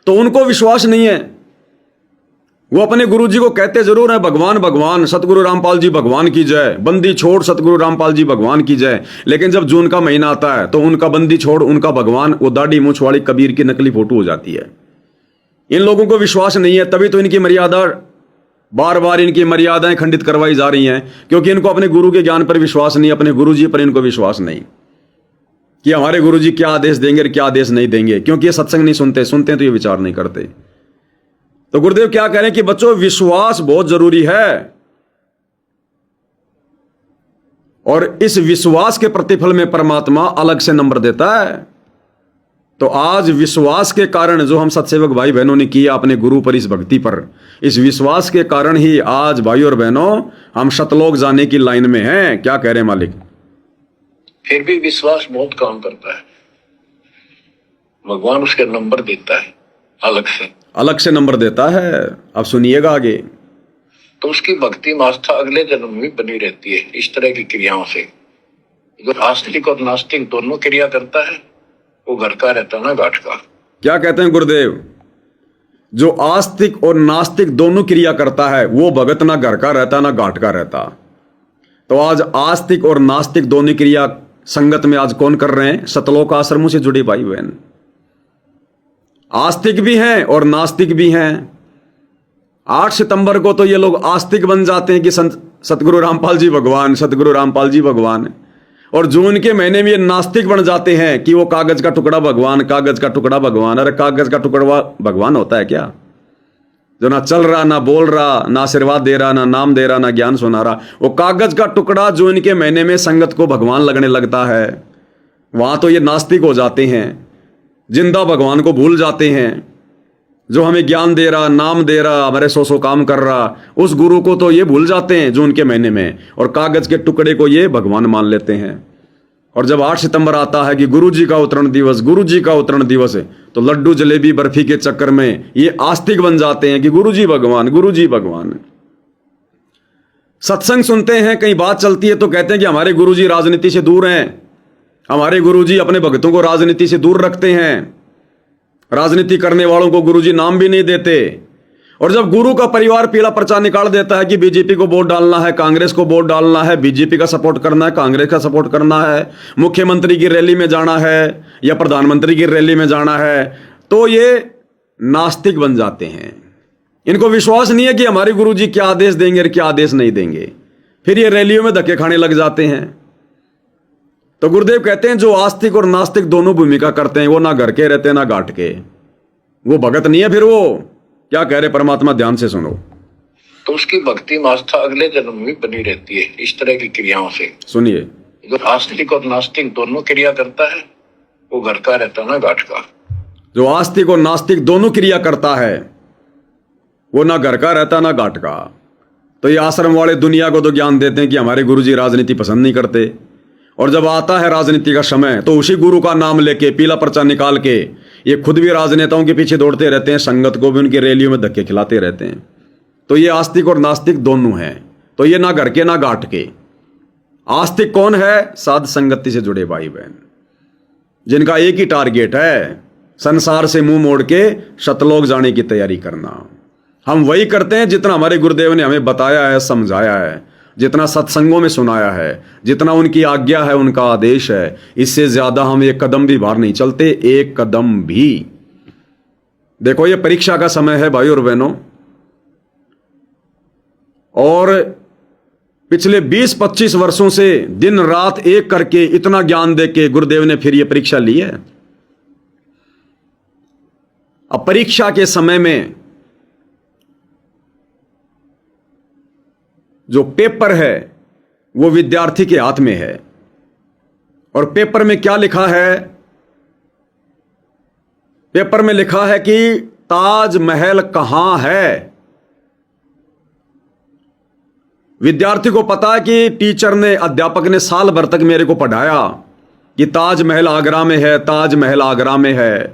तो उनको विश्वास नहीं है। वो अपने गुरुजी को कहते जरूर है भगवान भगवान, सतगुरु रामपाल जी भगवान की जय, बंदी छोड़ सतगुरु रामपाल जी भगवान की जय। लेकिन जब जून का महीना आता है तो उनका बंदी छोड़, उनका भगवान, वो दाढ़ी मूंछ वाली कबीर की नकली फोटो हो जाती है। इन लोगों को विश्वास नहीं है, तभी तो इनकी मर्यादा बार बार, इनकी मर्यादाएं खंडित करवाई जा रही हैं, क्योंकि इनको अपने गुरु के ज्ञान पर विश्वास नहीं, अपने गुरुजी पर इनको विश्वास नहीं कि हमारे गुरुजी क्या आदेश देंगे और क्या आदेश नहीं देंगे, क्योंकि ये सत्संग नहीं सुनते, सुनते तो ये विचार नहीं करते। तो गुरुदेव क्या कह रहे हैं कि बच्चों, विश्वास बहुत जरूरी है, और इस विश्वास के प्रतिफल में परमात्मा अलग से नंबर देता है। तो आज विश्वास के कारण जो हम सत्सेवक भाई बहनों ने किया अपने गुरु पर, इस भक्ति पर, इस विश्वास के कारण ही आज भाई और बहनों हम शतलोक जाने की लाइन में हैं। क्या कह रहे हैं मालिक, फिर भी विश्वास बहुत काम करता है, भगवान उसके नंबर देता है अलग से नंबर देता है। अब सुनिएगा आगे, तो उसकी भक्ति में आस्था अगले जन्म में बनी रहती है इस तरह की क्रियाओं से। जो आस्तिक और नास्तिक दोनों क्रिया करता है, वो घर का रहता ना घाट का। क्या कहते हैं गुरुदेव, जो आस्तिक और नास्तिक दोनों क्रिया करता है, वो भगत ना घर का रहता ना घाट का रहता। तो आज आस्तिक और नास्तिक दोनों क्रिया संगत में आज कौन कर रहे हैं? सतलोक आश्रमों से जुड़े भाई बहन आस्तिक भी हैं और नास्तिक भी हैं। 8 सितंबर को तो ये लोग आस्तिक बन जाते हैं कि सतगुरु रामपाल जी भगवान, सतगुरु रामपाल जी भगवान। और जून के महीने में ये नास्तिक बन जाते हैं कि वो कागज का टुकड़ा भगवान, कागज का टुकड़ा भगवान। अरे कागज का टुकड़ा भगवान होता है क्या, जो ना चल रहा, ना बोल रहा, ना आशीर्वाद दे रहा, ना नाम दे रहा, ना ज्ञान सुना रहा। वो कागज का टुकड़ा जून के महीने में संगत को भगवान लगने लगता है, वहां तो ये नास्तिक हो जाते हैं, जिंदा भगवान को भूल जाते हैं। जो हमें ज्ञान दे रहा, नाम दे रहा, हमारे सौ काम कर रहा, उस गुरु को तो ये भूल जाते हैं जून के महीने में, और कागज के टुकड़े को ये भगवान मान लेते हैं। और जब 8 सितंबर आता है कि गुरु जी का अवतरण दिवस, गुरु जी का अवतरण दिवस है, तो लड्डू जलेबी बर्फी के चक्कर में ये आस्तिक बन जाते हैं कि गुरु जी भगवान, गुरु जी भगवान। सत्संग सुनते हैं, कहीं बात चलती है तो कहते हैं कि हमारे गुरु जी राजनीति से दूर हैं, हमारे गुरु जी अपने भक्तों को राजनीति से दूर रखते हैं, राजनीति करने वालों को गुरुजी नाम भी नहीं देते। और जब गुरु का परिवार पीला पर्चा निकाल देता है कि बीजेपी को वोट डालना है, कांग्रेस को वोट डालना है, बीजेपी का सपोर्ट करना है, कांग्रेस का सपोर्ट करना है, मुख्यमंत्री की रैली में जाना है या प्रधानमंत्री की रैली में जाना है, तो ये नास्तिक बन जाते हैं। इनको विश्वास नहीं है कि हमारे गुरुजी क्या आदेश देंगे और क्या आदेश नहीं देंगे, फिर ये रैलियों में धक्के खाने लग जाते हैं। तो गुरुदेव कहते हैं जो आस्तिक और नास्तिक दोनों भूमिका करते हैं, वो ना घर के रहते ना घाट के, वो भगत नहीं है। फिर वो क्या कह रहे परमात्मा, ध्यान से सुनो। तो उसकी भक्ति में आस्था अगले जन्म में बनी रहती है इस तरह की क्रियाओं से। सुनिए, जो आस्तिक और नास्तिक दोनों क्रिया करता है, वो घर का रहता ना घाट का। जो आस्तिक और नास्तिक दोनों क्रिया करता है, वो ना घर का रहता ना घाट का। तो ये आश्रम वाले दुनिया को तो ज्ञान देते हैं कि हमारे गुरुजी राजनीति पसंद नहीं करते, और जब आता है राजनीति का समय तो उसी गुरु का नाम लेके पीला पर्चा निकाल के ये खुद भी राजनेताओं के पीछे दौड़ते रहते हैं, संगत को भी उनकी रैलियों में धक्के खिलाते रहते हैं। तो ये आस्तिक और नास्तिक दोनों हैं। तो ये ना घर के ना घाट के। आस्तिक कौन है? साध संगति से जुड़े भाई बहन, जिनका एक ही टारगेट है, संसार से मुंह मोड़ के सतलोक जाने की तैयारी करना। हम वही करते हैं जितना हमारे गुरुदेव ने हमें बताया है, समझाया है, जितना सत्संगों में सुनाया है, जितना उनकी आज्ञा है, उनका आदेश है। इससे ज्यादा हम एक कदम भी बाहर नहीं चलते, एक कदम भी। देखो ये परीक्षा का समय है भाई और बहनों, और पिछले 20-25 वर्षों से दिन रात एक करके इतना ज्ञान देके गुरुदेव ने फिर ये परीक्षा ली है। अब परीक्षा के समय में जो पेपर है वो विद्यार्थी के हाथ में है, और पेपर में क्या लिखा है? पेपर में लिखा है कि ताजमहल कहां है। विद्यार्थी को पता है कि टीचर ने, अध्यापक ने साल भर तक मेरे को पढ़ाया कि ताजमहल आगरा में है, ताजमहल आगरा में है।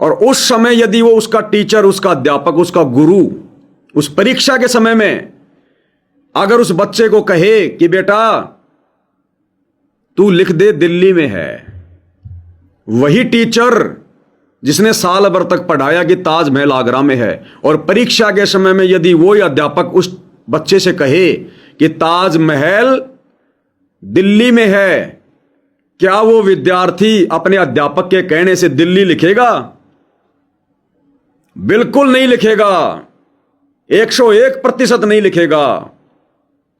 और उस समय यदि वो उसका टीचर, उसका अध्यापक, उसका गुरु उस परीक्षा के समय में अगर उस बच्चे को कहे कि बेटा तू लिख दे दिल्ली में है, वही टीचर जिसने साल भर तक पढ़ाया कि ताजमहल आगरा में है, और परीक्षा के समय में यदि वो अध्यापक उस बच्चे से कहे कि ताजमहल दिल्ली में है, क्या वो विद्यार्थी अपने अध्यापक के कहने से दिल्ली लिखेगा? बिल्कुल नहीं लिखेगा, 101% नहीं लिखेगा।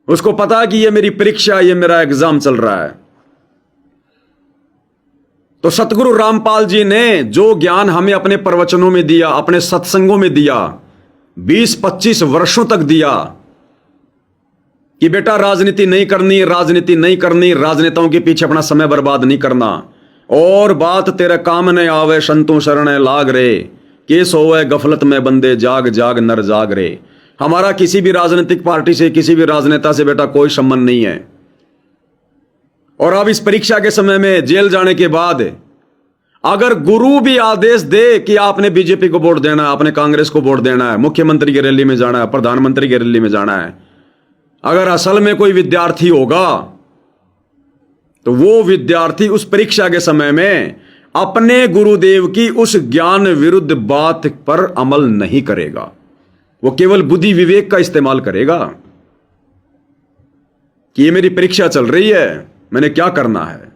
उसको पता है कि ये मेरी परीक्षा, ये मेरा एग्जाम चल रहा है। तो सतगुरु रामपाल जी ने जो ज्ञान हमें अपने प्रवचनों में दिया, अपने सत्संगों में दिया, 20-25 वर्षों तक दिया कि बेटा राजनीति नहीं करनी, राजनीति नहीं करनी, राजनेताओं के पीछे अपना समय बर्बाद नहीं करना, और बात तेरे काम न आवे संतों शरण लाग रे, केस होवे गफलत में बंदे जाग जाग नर जाग रे। हमारा किसी भी राजनीतिक पार्टी से, किसी भी राजनेता से बेटा कोई संबंध नहीं है। और अब इस परीक्षा के समय में जेल जाने के बाद अगर गुरु भी आदेश दे कि आपने बीजेपी को वोट देना है, आपने कांग्रेस को वोट देना है, मुख्यमंत्री की रैली में जाना है, प्रधानमंत्री की रैली में जाना है, अगर असल में कोई विद्यार्थी होगा तो वो विद्यार्थी उस परीक्षा के समय में अपने गुरुदेव की उस ज्ञान विरुद्ध बात पर अमल नहीं करेगा। वो केवल बुद्धि विवेक का इस्तेमाल करेगा कि ये मेरी परीक्षा चल रही है, मैंने क्या करना है।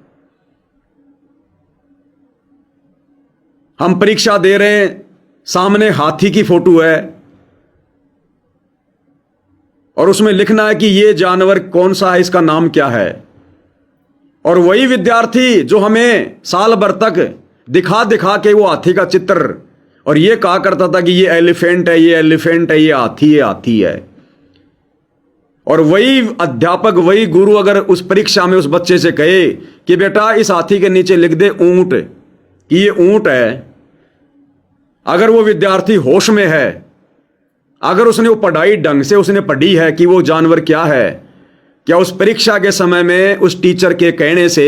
हम परीक्षा दे रहे हैं, सामने हाथी की फोटो है और उसमें लिखना है कि ये जानवर कौन सा है, इसका नाम क्या है। और वही विद्यार्थी जो हमें साल भर तक दिखा दिखा के वो हाथी का चित्र और ये कहा करता था कि ये एलिफेंट है, ये एलिफेंट है, ये हाथी है, हाथी है। और वही अध्यापक, वही गुरु अगर उस परीक्षा में उस बच्चे से कहे कि बेटा इस हाथी के नीचे लिख दे ऊंट, कि ये ऊंट है, अगर वो विद्यार्थी होश में है, अगर उसने वो पढ़ाई ढंग से उसने पढ़ी है कि वो जानवर क्या है, क्या उस परीक्षा के समय में उस टीचर के कहने से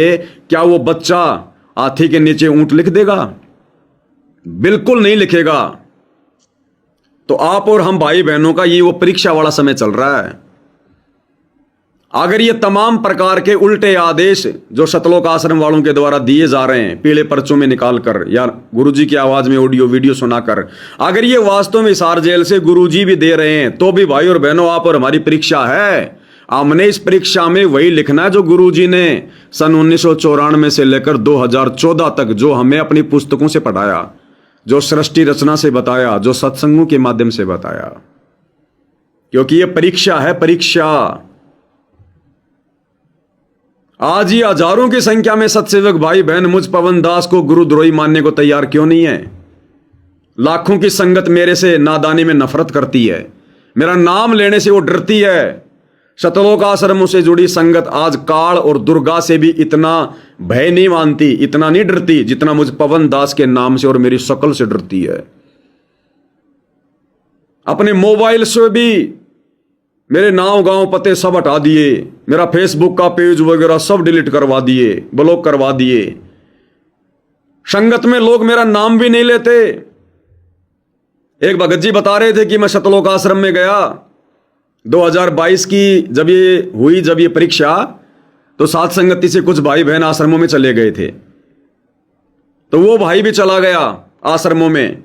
क्या वो बच्चा हाथी के नीचे ऊंट लिख देगा? बिल्कुल नहीं लिखेगा। तो आप और हम भाई बहनों का ये वो परीक्षा वाला समय चल रहा है। अगर ये तमाम प्रकार के उल्टे आदेश जो सतलोक आश्रम वालों के द्वारा दिए जा रहे हैं पीले पर्चों में निकाल कर या गुरुजी की आवाज में ऑडियो वीडियो सुनाकर, अगर ये वास्तव में हिसार जेल से गुरुजी भी दे रहे हैं, तो भी भाई और बहनों आप और हमारी परीक्षा है। हमने इस परीक्षा में वही लिखना है जो गुरुजी ने सन 1994 से लेकर 2014 तक जो हमें अपनी पुस्तकों से पढ़ाया, जो सृष्टि रचना से बताया, जो सत्संगों के माध्यम से बताया। क्योंकि ये परीक्षा है, परीक्षा। आज ही हजारों की संख्या में सत्सेवक भाई बहन मुझ पवन दास को गुरुद्रोही मानने को तैयार क्यों नहीं है? लाखों की संगत मेरे से नादानी में नफरत करती है, मेरा नाम लेने से वो डरती है। सतलोक आश्रमों से जुड़ी संगत आज काल और दुर्गा से भी इतना भय नहीं मानती, इतना नहीं डरती जितना मुझ पवन दास के नाम से और मेरी शक्ल से डरती है। अपने मोबाइल से भी मेरे नाम गांव पते सब हटा दिए, मेरा फेसबुक का पेज वगैरह सब डिलीट करवा दिए, ब्लॉक करवा दिए। संगत में लोग मेरा नाम भी नहीं लेते। एक भगत जी बता रहे थे कि मैं सतलोक आश्रम में गया 2022 की जब ये परीक्षा, तो साथ संगति से कुछ भाई बहन आश्रमों में चले गए थे। तो वो भाई भी चला गया आश्रमों में,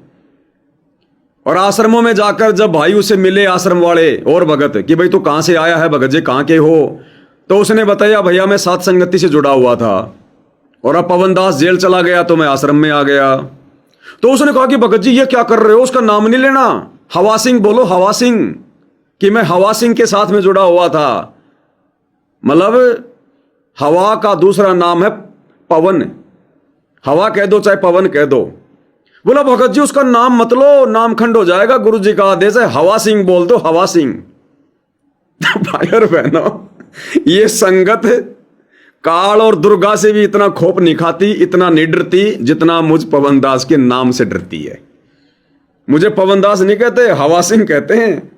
और आश्रमों में जाकर जब भाई उसे मिले आश्रम वाले और भगत कि भाई तू कहां से आया है भगत जी, कहां के हो? तो उसने बताया भैया मैं साथ संगति से जुड़ा हुआ था और अब पवन दास जेल चला गया तो मैं आश्रम में आ गया। तो उसने कहा कि भगत जी ये क्या कर रहे हो, उसका नाम नहीं लेना, हवा सिंह बोलो, हवा सिंह, कि मैं हवा सिंह के साथ में जुड़ा हुआ था। मतलब हवा का दूसरा नाम है पवन, हवा कह दो चाहे पवन कह दो। बोला भगत जी उसका नाम मत लो, नाम खंड हो जाएगा, गुरुजी का आदेश है, हवा सिंह बोल दो, हवा सिंह। भाई और बहनों, ये संगत काल और दुर्गा से भी इतना खोप नहीं खाती, इतना नहीं डरती जितना मुझ पवन दास के नाम से डरती है। मुझे पवन दास नहीं कहते, हवा सिंह कहते हैं।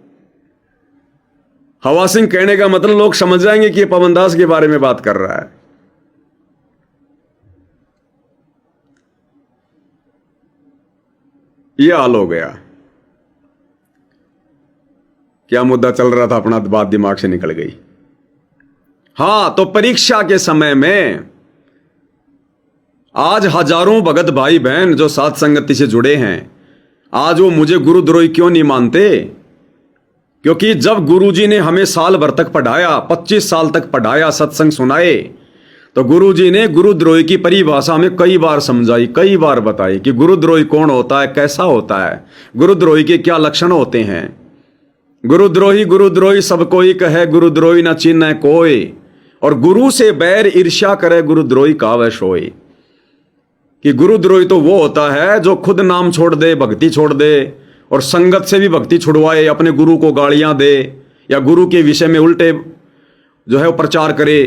हवा सिंह कहने का मतलब लोग समझ जाएंगे कि ये पवन दास के बारे में बात कर रहा है। ये हाल हो गया। क्या मुद्दा चल रहा था अपना, बात दिमाग से निकल गई। हां, तो परीक्षा के समय में आज हजारों भगत भाई बहन जो साथ संगति से जुड़े हैं, आज वो मुझे गुरुद्रोही क्यों नहीं मानते? क्योंकि जब गुरुजी ने हमें साल भर तक पढ़ाया, 25 साल तक पढ़ाया, सत्संग सुनाए, तो गुरुजी ने गुरुद्रोही की परिभाषा में कई बार समझाई, कई बार बताई कि गुरुद्रोही कौन होता है, कैसा होता है, गुरुद्रोही के क्या लक्षण होते हैं। गुरुद्रोही सब कोई कहे, गुरुद्रोही न चिन्ह कोई, और गुरु से बैर ईर्ष्या करे, गुरुद्रोही कावे सोई। कि गुरुद्रोही तो वो होता है जो खुद नाम छोड़ दे, भक्ति छोड़ दे, और संगत से भी भक्ति छुड़वाए, अपने गुरु को गालियां दे, या गुरु के विषय में उल्टे जो है वो प्रचार करे,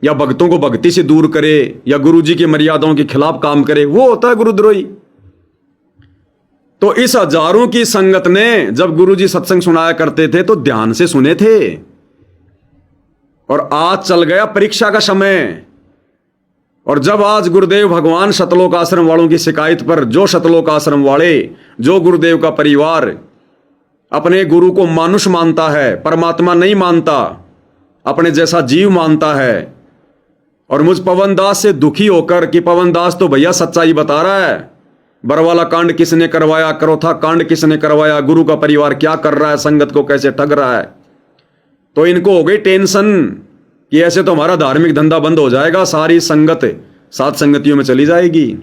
या भक्तों को भक्ति से दूर करे, या गुरुजी की मर्यादाओं के खिलाफ काम करे, वो होता है गुरुद्रोही। तो इस हजारों की संगत ने जब गुरुजी सत्संग सुनाया करते थे तो ध्यान से सुने थे, और आज चल गया परीक्षा का समय। और जब आज गुरुदेव भगवान सतलोक आश्रम वालों की शिकायत पर, जो सतलोक आश्रम वाले, जो गुरुदेव का परिवार अपने गुरु को मानुष मानता है, परमात्मा नहीं मानता, अपने जैसा जीव मानता है, और मुझ पवन दास से दुखी होकर कि पवन दास तो भैया सच्चाई बता रहा है, बरवाला कांड किसने करवाया, करोथा कांड किसने करवाया, गुरु का परिवार क्या कर रहा है, संगत को कैसे ठग रहा है, तो इनको हो गई टेंशन कि ऐसे तो हमारा धार्मिक धंधा बंद हो जाएगा, सारी संगत सात संगतियों में चली जाएगी।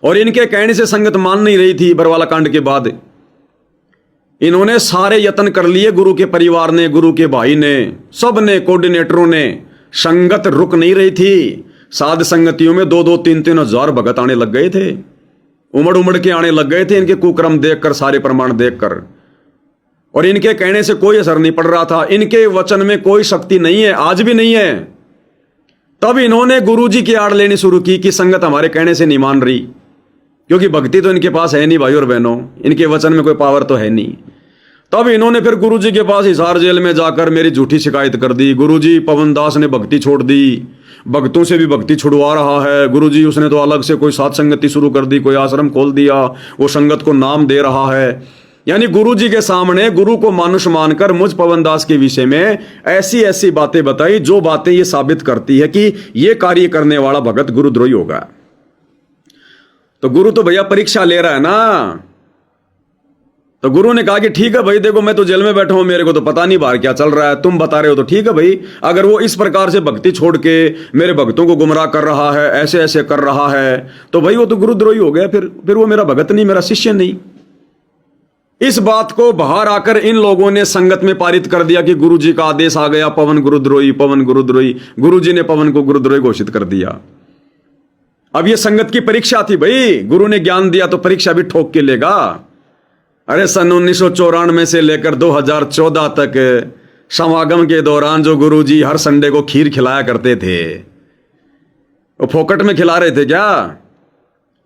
और इनके कहने से संगत मान नहीं रही थी। बरवाला कांड के बाद इन्होंने सारे यत्न कर लिए, गुरु के परिवार ने, गुरु के भाई ने, सब ने, कोऑर्डिनेटरों ने संगत रुक नहीं रही थी। साध संगतियों में 2-2, 3-3 हजार भगत आने लग गए थे, उमड़ उमड़ के आने लग गए थे, इनके कुक्रम देखकर, सारे प्रमाण देखकर। और इनके कहने से कोई असर नहीं पड़ रहा था, इनके वचन में कोई शक्ति नहीं है, आज भी नहीं है। तब इन्होंने गुरुजी की आड़ लेनी शुरू की कि संगत हमारे कहने से नहीं मान रही, क्योंकि भक्ति तो इनके पास है नहीं भाई और बहनों, इनके वचन में कोई पावर तो है नहीं। तब इन्होंने फिर गुरुजी के पास हिसार जेल में जाकर मेरी झूठी शिकायत कर दी। गुरुजी, पवन दास ने भक्ति छोड़ दी, भक्तों से भी भक्ति छुड़वा रहा है। गुरुजी, उसने तो अलग से कोई साथ संगति शुरू कर दी, कोई आश्रम खोल दिया, वो संगत को नाम दे रहा है। यानी गुरुजी के सामने गुरु को मानुष मानकर मुझ पवन दास के विषय में ऐसी ऐसी बातें बताई, जो बातें ये साबित करती है कि ये कार्य करने वाला भगत गुरुद्रोही होगा। तो गुरु तो भैया परीक्षा ले रहा है ना। तो गुरु ने कहा कि ठीक है भाई, देखो मैं तो जेल में बैठा हूं, मेरे को तो पता नहीं बाहर क्या चल रहा है, तुम बता रहे हो तो ठीक है भाई। अगर वो इस प्रकार से भक्ति छोड़ के मेरे भक्तों को गुमराह कर रहा है, ऐसे ऐसे कर रहा है, तो भाई वो तो गुरुद्रोही हो गया, फिर वो मेरा भगत नहीं, मेरा शिष्य नहीं। इस बात को बाहर आकर इन लोगों ने संगत में पारित कर दिया कि गुरुजी का आदेश आ गया, पवन गुरुद्रोही, पवन गुरुद्रोही। गुरुजी ने पवन को गुरुद्रोही घोषित कर दिया। अब ये संगत की परीक्षा थी भाई, गुरु ने ज्ञान दिया तो परीक्षा भी ठोक के लेगा। अरे सन 1994 से लेकर 2014 तक समागम के दौरान जो गुरुजी हर संडे को खीर खिलाया करते थे, वो फोकट में खिला रहे थे क्या?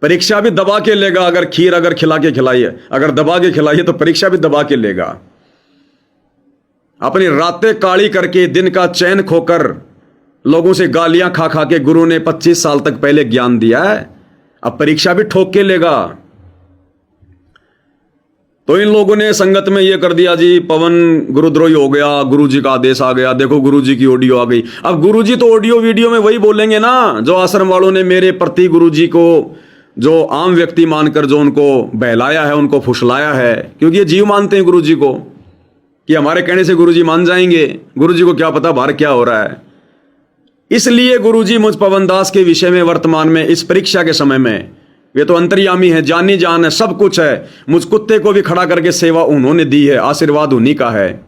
परीक्षा भी दबा के लेगा। अगर खीर अगर खिला के खिलाइए, अगर दबा के खिलाइए तो परीक्षा भी दबा के लेगा। अपनी रातें काली करके, दिन का चैन खोकर, लोगों से गालियां खा खा के गुरु ने 25 साल तक पहले ज्ञान दिया है, अब परीक्षा भी ठोक के लेगा। तो इन लोगों ने संगत में यह कर दिया जी, पवन गुरुद्रोही हो गया, गुरुजी का आदेश आ गया, देखो गुरुजी की ऑडियो आ गई। अब गुरुजी तो ऑडियो वीडियो में वही बोलेंगे ना जो आश्रम वालों ने मेरे प्रति गुरुजी को, जो आम व्यक्ति मानकर जो उनको बहलाया है, उनको फुसलाया है, क्योंकि ये जीव मानते हैं गुरुजी को कि हमारे कहने से गुरुजी मान जाएंगे। गुरुजी को क्या पता बाहर क्या हो रहा है। इसलिए गुरुजी मुझ पवन दास के विषय में वर्तमान में इस परीक्षा के समय में, वे तो अंतर्यामी है, जानी जान है, सब कुछ है। मुझ कुत्ते को भी खड़ा करके सेवा उन्होंने दी है, आशीर्वाद उन्हीं का है।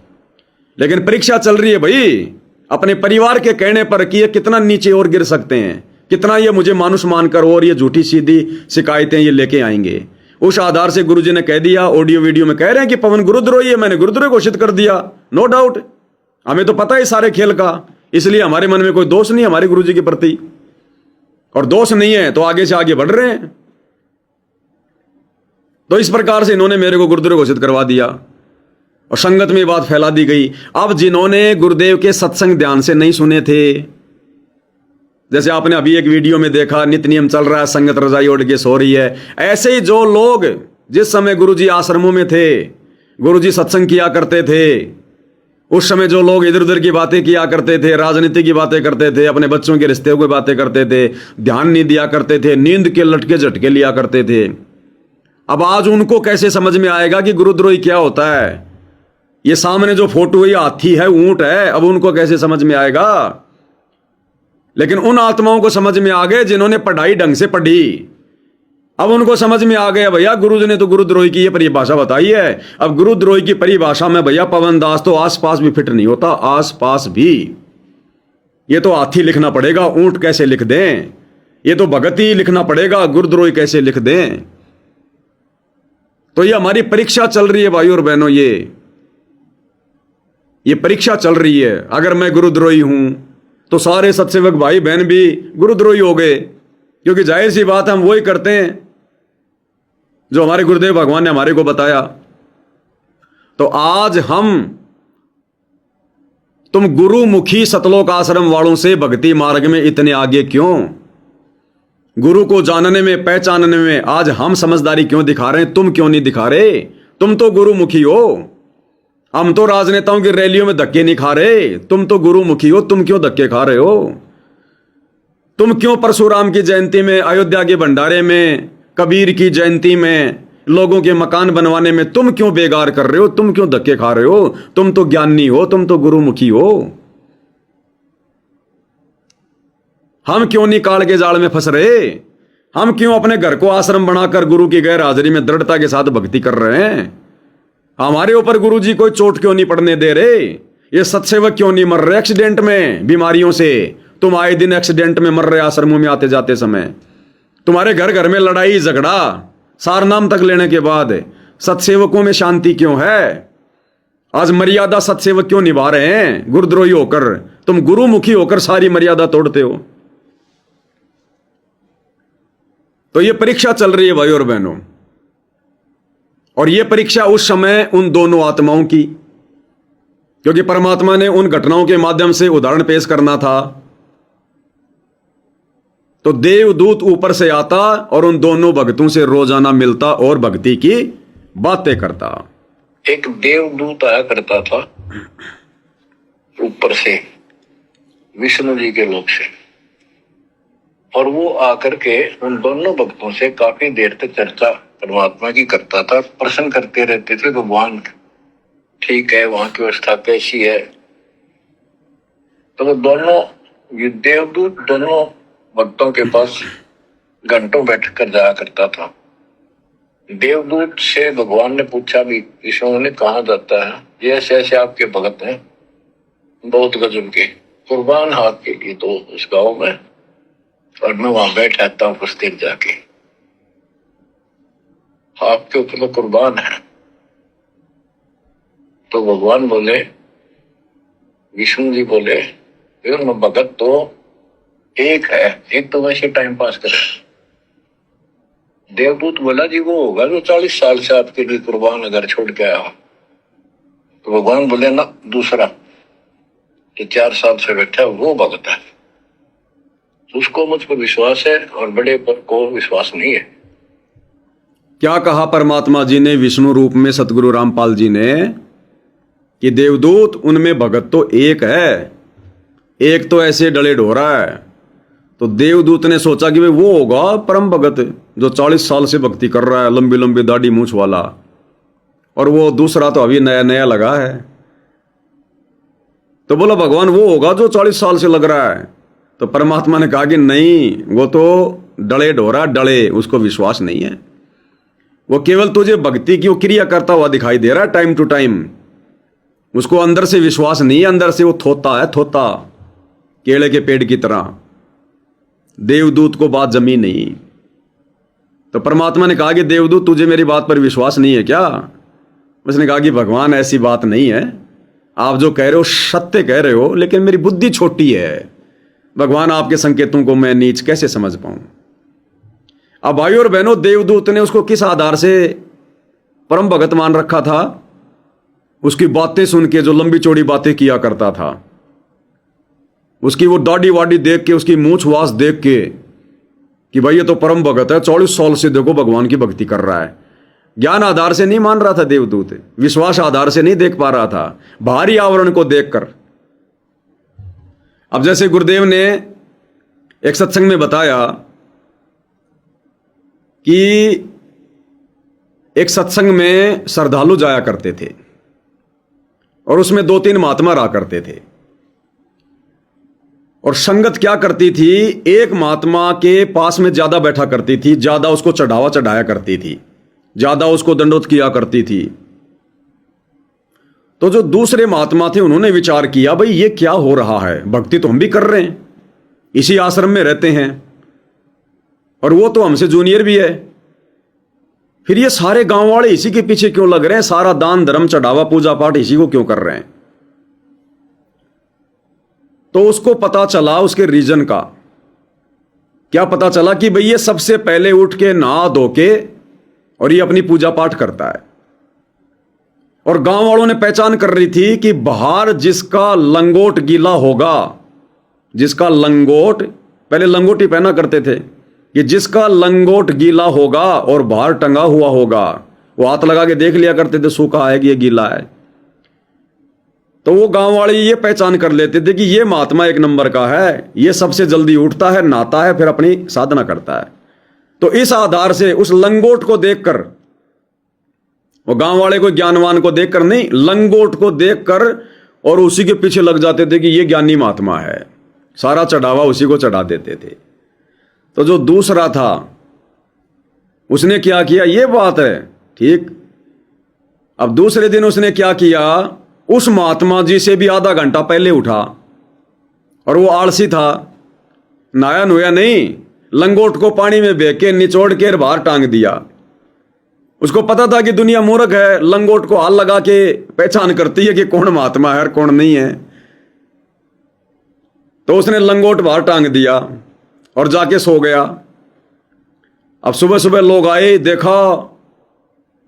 लेकिन परीक्षा चल रही है भाई, अपने परिवार के कहने पर कि ये कितना नीचे और गिर सकते हैं, कितना ये मुझे मानुष मानकर और ये झूठी सीधी शिकायतें ये लेके आएंगे। उस आधार से गुरुजी ने कह दिया, ऑडियो वीडियो में कह रहे हैं कि पवन गुरुद्रोही है, मैंने गुरुद्रोही घोषित कर दिया। नो डाउट, हमें तो पता है सारे खेल का, इसलिए हमारे मन में कोई दोष नहीं हमारे गुरुजी के प्रति, और दोष नहीं है तो आगे से आगे बढ़ रहे हैं। तो इस प्रकार से इन्होंने मेरे को गुरुद्रोही घोषित करवा दिया और संगत में बात फैला दी गई। अब जिन्होंने गुरुदेव के सत्संग ध्यान से नहीं सुने थे, जैसे आपने अभी एक वीडियो में देखा, नित्य नियम चल रहा है, संगत रजाई ओढ़ के सो रही है, ऐसे ही जो लोग जिस समय गुरुजी आश्रमों में थे, गुरुजी सत्संग किया करते थे, उस समय जो लोग इधर उधर की बातें किया करते थे, राजनीति की बातें करते थे, अपने बच्चों के रिश्ते की बातें करते थे, ध्यान नहीं दिया करते थे, नींद के लटके झटके लिया करते थे, अब आज उनको कैसे समझ में आएगा कि गुरुद्रोही क्या होता है? ये सामने जो फोटो है, हाथी है, ऊंट है, अब उनको कैसे समझ में आएगा? लेकिन उन आत्माओं को समझ में आ गए जिन्होंने पढ़ाई ढंग से पढ़ी। अब उनको समझ में आ गया भैया, गुरुजी ने तो गुरुद्रोही की ये परिभाषा बताई है। अब गुरुद्रोही की परिभाषा में भैया पवन दास तो आसपास भी फिट नहीं होता, आसपास भी। ये तो हाथी लिखना पड़ेगा, ऊंट कैसे लिख दें? ये तो भगत ही लिखना पड़ेगा, गुरुद्रोही कैसे लिख दें? तो ये हमारी परीक्षा चल रही है भाई और बहनों, ये परीक्षा चल रही है। अगर मैं गुरुद्रोही हूं तो सारे सत्सेवक भाई बहन भी गुरुद्रोही हो गए, क्योंकि जाहिर सी बात हम वही करते हैं जो हमारे गुरुदेव भगवान ने हमारे को बताया। तो आज तुम गुरुमुखी सतलोक आश्रम वालों से भक्ति मार्ग में इतने आगे क्यों? गुरु को जानने में, पहचानने में आज हम समझदारी क्यों दिखा रहे हैं? तुम क्यों नहीं दिखा रहे? तुम तो गुरुमुखी हो। हम तो राजनेताओं की रैलियों में धक्के नहीं खा रहे, तुम तो गुरुमुखी हो, तुम क्यों धक्के खा रहे हो? तुम क्यों परशुराम की जयंती में, अयोध्या के भंडारे में, कबीर की जयंती में, लोगों के मकान बनवाने में तुम क्यों बेगार कर रहे हो? तुम क्यों धक्के खा रहे हो? तुम तो ज्ञानी हो, तुम तो गुरुमुखी हो। हम क्यों नहीं काल के जाल में फंस रहे? हम क्यों अपने घर को आश्रम बनाकर गुरु की गैर हाजिरी में दृढ़ता के साथ भक्ति कर रहे हैं? हमारे ऊपर गुरुजी कोई चोट क्यों नहीं पड़ने दे रहे? ये सत्सेवक क्यों नहीं मर रहे एक्सीडेंट में, बीमारियों से? तुम आए दिन एक्सीडेंट में मर रहे आश्रमों में आते जाते समय। तुम्हारे घर घर में लड़ाई झगड़ा, सारनाम तक लेने के बाद सत्सेवकों में शांति क्यों है? आज मर्यादा सत्सेवक क्यों निभा रहे हैं? गुरुद्रोही होकर, तुम गुरुमुखी होकर सारी मर्यादा तोड़ते हो। तो ये परीक्षा चल रही है भाई और बहनों, और ये परीक्षा उस समय उन दोनों आत्माओं की, क्योंकि परमात्मा ने उन घटनाओं के माध्यम से उदाहरण पेश करना था। तो देवदूत ऊपर से आता और उन दोनों भक्तों से रोजाना मिलता और भक्ति की बातें करता। एक देवदूत आया करता था ऊपर से, विष्णु जी के लोक से, और वो आकर के उन दोनों भक्तों से काफी देर तक चर्चा परमात्मा की करता था। प्रश्न करते रहते थे, भगवान ठीक है, वहां की व्यवस्था कैसी है? तो वो दोनों, ये देवदूत दोनों भक्तों के पास घंटों बैठकर जाया करता था। देवदूत से भगवान ने पूछा भी, विष्णु ने, कहा जाता है? ये ऐसे ऐसे आपके भगत हैं, बहुत गजब के, कुर्बान हाथ के लिए तो उस गांव में, और मैं वहां बैठ रहता हूँ कुछ देर जाके, आपके ऊपर तो कुर्बान है। तो भगवान बोले, विष्णु जी बोले, भगत तो एक है, एक तो वैसे टाइम पास करे। देवदूत बोला, जी वो होगा जो 40 साल से आपके लिए कुर्बान अगर छोड़ के आया हो। तो भगवान बोले, ना, दूसरा कि 4 साल से बैठा वो भगत है, उसको मुझ पर विश्वास है और बड़े पर को विश्वास नहीं है। क्या कहा परमात्मा जी ने विष्णु रूप में सतगुरु रामपाल जी ने कि देवदूत उनमें भगत तो एक है, एक तो ऐसे डले ढोरा है। तो देवदूत ने सोचा कि भाई वो होगा परम भगत जो 40 साल से भक्ति कर रहा है, लंबी लंबी दाढ़ी मूछ वाला, और वो दूसरा तो अभी नया नया लगा है। तो बोला भगवान वो होगा जो 40 साल से लग रहा है। तो परमात्मा ने कहा कि नहीं, वो तो डले ढोरा डले, उसको विश्वास नहीं है, वो केवल तुझे भक्ति की वो क्रिया करता हुआ दिखाई दे रहा है टाइम टू टाइम, उसको अंदर से विश्वास नहीं है, अंदर से वो थोता है, थोता, केले के पेड़ की तरह। देवदूत को बात जमी नहीं। तो परमात्मा ने कहा कि देवदूत तुझे मेरी बात पर विश्वास नहीं है क्या? उसने कहा कि भगवान ऐसी बात नहीं है, आप जो कह रहे हो सत्य कह रहे हो, लेकिन मेरी बुद्धि छोटी है भगवान, आपके संकेतों को मैं नीच कैसे समझ पाऊं। अब भाई और बहनों, देवदूत ने उसको किस आधार से परम भगत मान रखा था? उसकी बातें सुन के, जो लंबी चौड़ी बातें किया करता था, उसकी वो दाढ़ी वाड़ी देख के, उसकी मूछ वास देख के कि भाई ये तो परम भगत है, 40 साल से देखो भगवान की भक्ति कर रहा है। ज्ञान आधार से नहीं मान रहा था देवदूत, विश्वास आधार से नहीं देख पा रहा था, बाहरी आवरण को देखकर। अब जैसे गुरुदेव ने एक सत्संग में बताया कि एक सत्संग में श्रद्धालु जाया करते थे और उसमें 2-3 महात्मा रहा करते थे, और संगत क्या करती थी, एक महात्मा के पास में ज्यादा बैठा करती थी, ज्यादा उसको चढ़ावा चढ़ाया करती थी, ज्यादा उसको दंडोत किया करती थी। तो जो दूसरे महात्मा थे उन्होंने विचार किया, भाई ये क्या हो रहा है, भक्ति तो हम भी कर रहे हैं, इसी आश्रम में रहते हैं, और वो तो हमसे जूनियर भी है, फिर ये सारे गांव वाले इसी के पीछे क्यों लग रहे हैं, सारा दान धर्म चढ़ावा पूजा पाठ इसी को क्यों कर रहे हैं? तो उसको पता चला, उसके रीजन का क्या पता चला कि भाई ये सबसे पहले उठ के नहा धो के और ये अपनी पूजा पाठ करता है। और गांव वालों ने पहचान कर रही थी कि बाहर जिसका लंगोट गीला होगा, जिसका लंगोट, पहले लंगोटी पहना करते थे, कि जिसका लंगोट गीला होगा और बाहर टंगा हुआ होगा, वो हाथ लगा के देख लिया करते थे सूखा है कि ये गीला है। तो वो गांव वाले ये पहचान कर लेते थे कि ये महात्मा एक नंबर का है, ये सबसे जल्दी उठता है, नहाता है, फिर अपनी साधना करता है। तो इस आधार से उस लंगोट को देखकर, वो गांव वाले को ज्ञानवान को देखकर नहीं, लंगोट को देखकर, और उसी के पीछे लग जाते थे कि ये ज्ञानी महात्मा है, सारा चढ़ावा उसी को चढ़ा देते थे। तो जो दूसरा था उसने क्या किया, ये बात है ठीक। अब दूसरे दिन उसने क्या किया, उस महात्मा जी से भी आधा घंटा पहले उठा, और वो आलसी था, नहाया नुया नहीं, लंगोट को पानी में बह के निचोड़ के बाहर टांग दिया। उसको पता था कि दुनिया मूर्ख है, लंगोट को हाल लगा के पहचान करती है कि कौन महात्मा है और कौन नहीं है। तो उसने लंगोट बाहर टांग दिया और जाके सो गया। अब सुबह सुबह लोग आए, देखा,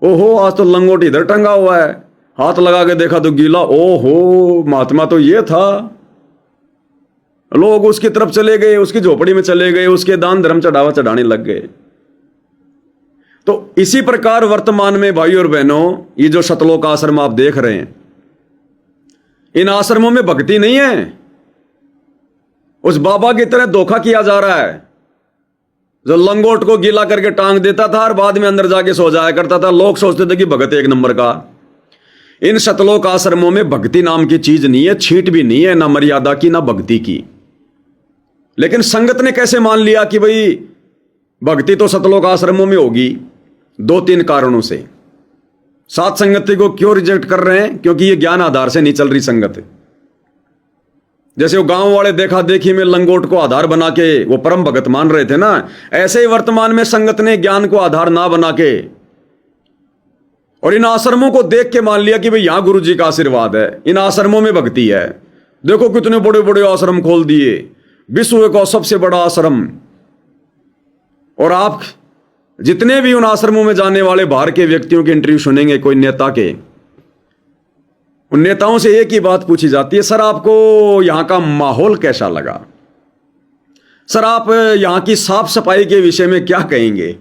ओहो आज तो लंगोट इधर टंगा हुआ है। हाथ लगा के देखा तो गीला, ओहो महात्मा तो ये था। लोग उसकी तरफ चले गए, उसकी झोपड़ी में चले गए, उसके दान धर्म चढ़ावा चढ़ाने लग गए। तो इसी प्रकार वर्तमान में भाई और बहनों, ये जो शतलोक आश्रम आप देख रहे हैं, इन आश्रमों में भक्ति नहीं है। उस बाबा की तरह धोखा किया जा रहा है, जो लंगोट को गीला करके टांग देता था और बाद में अंदर जाके सो जाया करता था। लोग सोचते थे कि भगत एक नंबर का। इन शतलोक आश्रमों में भक्ति नाम की चीज नहीं है, छींट भी नहीं है, ना मर्यादा की ना भक्ति की। लेकिन संगत ने कैसे मान लिया कि भाई भक्ति तो शतलोक आश्रमों में होगी? 2-3 कारणों से। सात संगति को क्यों रिजेक्ट कर रहे हैं? क्योंकि ये ज्ञान आधार से नहीं चल रही संगत। जैसे वो गांव वाले देखा देखी में लंगोट को आधार बना के वो परम भगत मान रहे थे ना, ऐसे ही वर्तमान में संगत ने ज्ञान को आधार ना बना के और इन आश्रमों को देख के मान लिया कि भाई यहां गुरु जी का आशीर्वाद है, इन आश्रमों में भक्ति है। देखो कितने बड़े बड़े आश्रम खोल दिए, विश्व का सबसे बड़ा आश्रम। और आप जितने भी उन आश्रमों में जाने वाले बाहर के व्यक्तियों के इंटरव्यू सुनेंगे, कोई नेता के, उन नेताओं से एक ही बात पूछी जाती है, सर आपको यहां का माहौल कैसा लगा? सर आप यहां की साफ सफाई के विषय में क्या कहेंगे?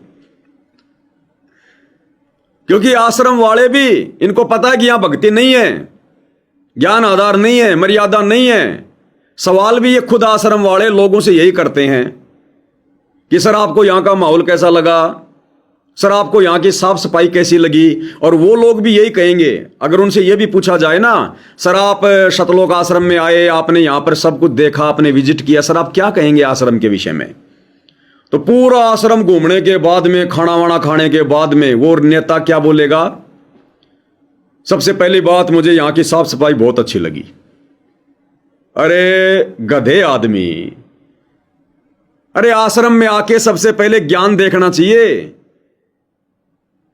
क्योंकि आश्रम वाले भी, इनको पता है कि यहां भक्ति नहीं है, ज्ञान आधार नहीं है, मर्यादा नहीं है। सवाल भी ये खुद आश्रम वाले लोगों से यही करते हैं कि सर आपको यहां का माहौल कैसा लगा, सर आपको यहां की साफ सफाई कैसी लगी? और वो लोग भी यही कहेंगे, अगर उनसे यह भी पूछा जाए ना, सर आप शतलोक आश्रम में आए, आपने यहां पर सब कुछ देखा, आपने विजिट किया, सर आप क्या कहेंगे आश्रम के विषय में? तो पूरा आश्रम घूमने के बाद में, खाना वाना खाने के बाद में, वो नेता क्या बोलेगा? सबसे पहली बात, मुझे यहां की साफ सफाई बहुत अच्छी लगी। अरे गधे आदमी, अरे आश्रम में आके सबसे पहले ज्ञान देखना चाहिए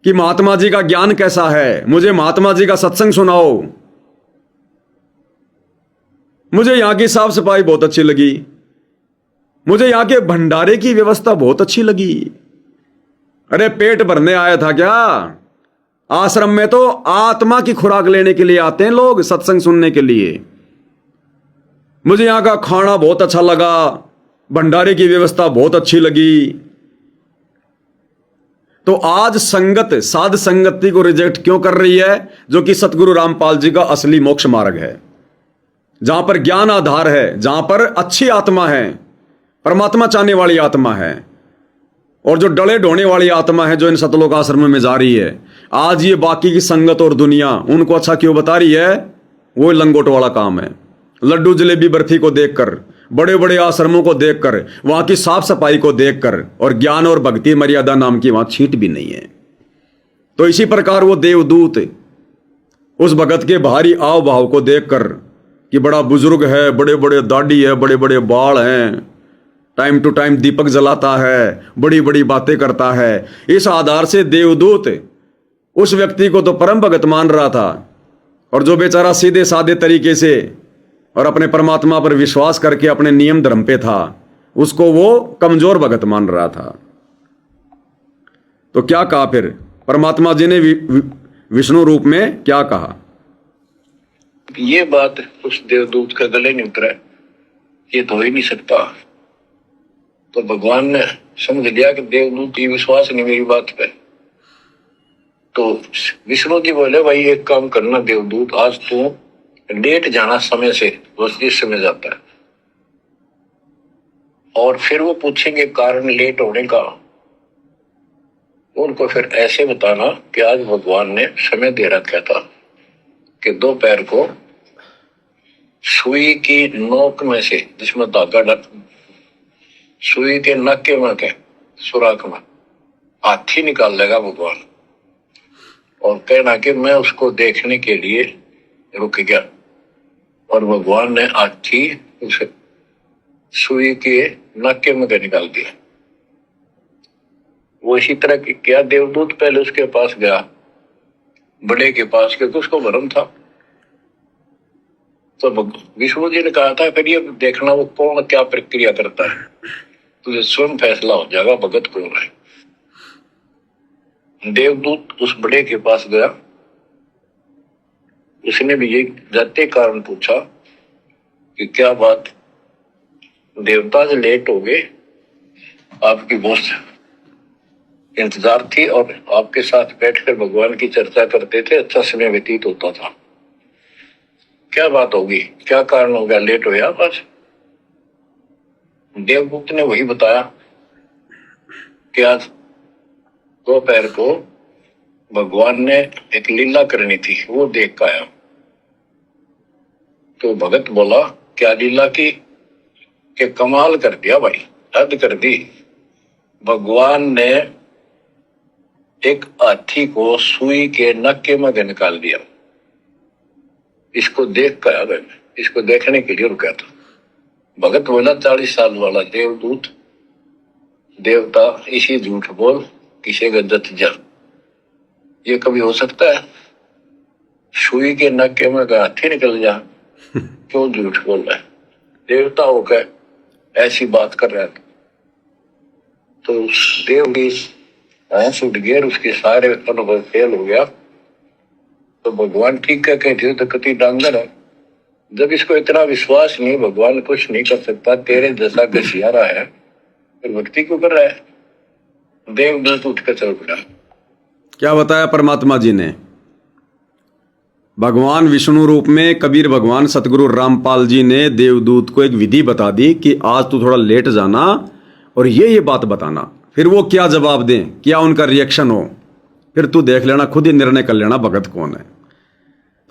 कि महात्मा जी का ज्ञान कैसा है। मुझे महात्मा जी का सत्संग सुनाओ, मुझे यहां की साफ सफाई बहुत अच्छी लगी, मुझे यहां के भंडारे की व्यवस्था बहुत अच्छी लगी। अरे पेट भरने आया था क्या? आश्रम में तो आत्मा की खुराक लेने के लिए आते हैं लोग, सत्संग सुनने के लिए। मुझे यहां का खाना बहुत अच्छा लगा, भंडारे की व्यवस्था बहुत अच्छी लगी। तो आज संगत साध संगति को रिजेक्ट क्यों कर रही है? जो कि सतगुरु रामपाल जी का असली मोक्ष मार्ग है, जहां पर ज्ञान आधार है, जहां पर अच्छी आत्मा है, परमात्मा चाहने वाली आत्मा है, और जो डले ढोने वाली आत्मा है जो इन शतलोक आश्रम में जा रही है। आज ये बाकी की संगत और दुनिया उनको अच्छा क्यों बता रही है? वो लंगोट वाला काम है। लड्डू जलेबी बर्फी को देखकर, बड़े बड़े आश्रमों को देखकर, वहां की साफ सफाई को देखकर, और ज्ञान और भक्ति मर्यादा नाम की वहां छींट भी नहीं है। तो इसी प्रकार वो देवदूत उस भगत के बाहरी आव भाव को देखकर कि बड़ा बुजुर्ग है, बड़े बड़े दाढ़ी है, बड़े बड़े बाल हैं, टाइम टू टाइम दीपक जलाता है, बड़ी बड़ी बातें करता है, इस आधार से देवदूत उस व्यक्ति को तो परम भगत मान रहा था, और जो बेचारा सीधे साधे तरीके से और अपने परमात्मा पर विश्वास करके अपने नियम धर्म पे था, उसको वो कमजोर भगत मान रहा था। तो क्या कहा फिर परमात्मा जी ने विष्णु रूप में क्या कहा? ये बात उस देवदूत का गले नहीं उतरा, ये तो हो ही नहीं सकता। तो भगवान ने समझ लिया कि देवदूत ये विश्वास नहीं मेरी बात पे। तो विष्णु जी बोले, भाई एक काम करना देवदूत, आज तू लेट जाना समय से, बस जिस समय जाता है, और फिर वो पूछेंगे कारण लेट होने का, उनको फिर ऐसे बताना कि आज भगवान ने समय दे रखा था कि दोपहर को सुई की नोक में से, जिसमें धागा डर, सुई के नक्के में के सुराख में हाथी निकाल देगा भगवान, और कहना कि मैं उसको देखने के लिए रुक गया और भगवान ने हाथी उसे सुई के नाके में से निकाल दिया। वो इसी तरह किया। देवदूत पहले उसके पास गया, बड़े के पास, क्योंकि उसको भ्रम था। तो विष्णु जी ने कहा था फिर ये देखना वो कौन क्या प्रक्रिया करता है, तुझे स्वयं फैसला हो जाएगा भगत कौन है। देवदूत उस बड़े के पास गया, उसने भी ये जाते कारण पूछा कि क्या बात, देवता से लेट हो गए, आपकी बहुत इंतजार थी और आपके साथ बैठकर भगवान की चर्चा करते थे, अच्छा समय व्यतीत होता था, क्या बात होगी, क्या कारण हो गया, लेट हो गया बस। देवदूत ने वही बताया कि आज दोपहर को भगवान ने एक लीला करनी थी, वो देख कर आया। तो भगत बोला क्या लीला की, कि कमाल कर दिया भाई, हद कर दी। भगवान ने एक हाथी को सुई के नक्के में निकाल दिया। इसको देख कर आया, इसको देखने के लिए रुका था। भगत बोला 40 साल वाला देवदूत देवता इसी झूठ बोल किसी का दत्त जा, ये कभी हो सकता है? सुई के नक्के में का हाथी निकल जा, क्यों झूठ बोल रहा है? देवता होकर ऐसी बात कर रहा है। तो उस देव की ऐस उठ गया, उसके सारे अनुभव फेल हो गया। तो भगवान ठीक कह कहते तो कति डांगर है, जब इसको इतना विश्वास नहीं भगवान कुछ नहीं कर सकता, तेरे जैसा घसियारा है, फिर भक्ति क्यों कर रहा है? देवदूत उठकर चल पड़ा। क्या बताया परमात्मा जी ने? भगवान विष्णु रूप में कबीर भगवान सतगुरु रामपाल जी ने देवदूत को एक विधि बता दी कि आज तू थोड़ा लेट जाना और ये बात बताना, फिर वो क्या जवाब दें, क्या उनका रिएक्शन हो, फिर तू देख लेना, खुद ही निर्णय कर लेना भगत कौन है।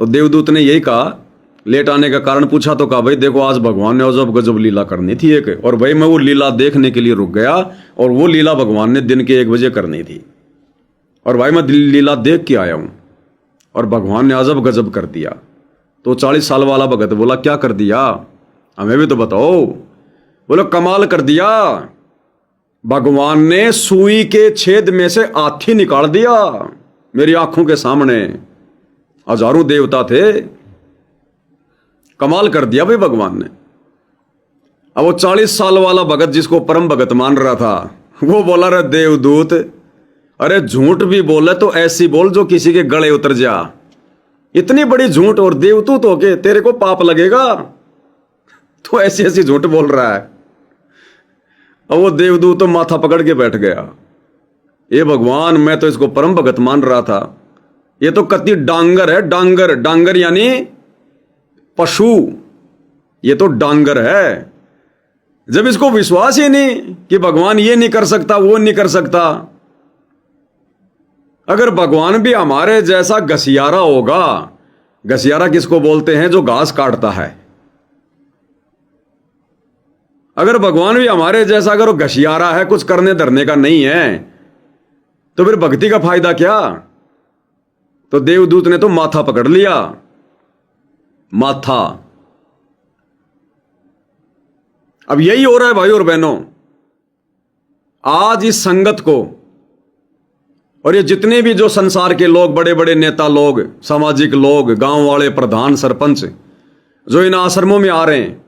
तो देवदूत ने यही कहा, लेट आने का कारण पूछा तो कहा भाई देखो आज भगवान ने अजब गजब लीला करनी थी एक, और भाई मैं वो लीला देखने के लिए रुक गया, और वो लीला भगवान ने दिन के 1 बजे करनी थी, और भाई मैं लीला देख के आया हूं, और भगवान ने अजब गजब कर दिया। तो 40 साल वाला भगत बोला क्या कर दिया, हमें भी तो बताओ। बोलो कमाल कर दिया, भगवान ने सुई के छेद में से हाथी निकाल दिया मेरी आंखों के सामने। हजारों देवता थे, कमाल कर दिया भाई भगवान ने। अब वो 40 साल वाला भगत जिसको परम भगत मान रहा था, वो बोला रे देवदूत, अरे झूठ भी बोले तो ऐसी बोल जो किसी के गले उतर जा। इतनी बड़ी झूठ, और देवदूत होके तेरे को पाप लगेगा, तो ऐसी ऐसी झूठ बोल रहा है। अब वो देवदूत तो माथा पकड़ के बैठ गया, ये भगवान मैं तो इसको परम भगत मान रहा था, ये तो कति डांगर है, डांगर, डांगर यानी पशु, ये तो डांगर है। जब इसको विश्वास ही नहीं कि भगवान ये नहीं कर सकता वो नहीं कर सकता, अगर भगवान भी हमारे जैसा घसियारा होगा, घसियारा किसको बोलते हैं जो घास काटता है, अगर भगवान भी हमारे जैसा अगर वो घसियारा है, कुछ करने धरने का नहीं है, तो फिर भक्ति का फायदा क्या? तो देवदूत ने तो माथा पकड़ लिया, माथा। अब यही हो रहा है भाई और बहनों, आज इस संगत को, और ये जितने भी जो संसार के लोग, बड़े बड़े नेता लोग, सामाजिक लोग, गांव वाले, प्रधान, सरपंच जो इन आश्रमों में आ रहे हैं,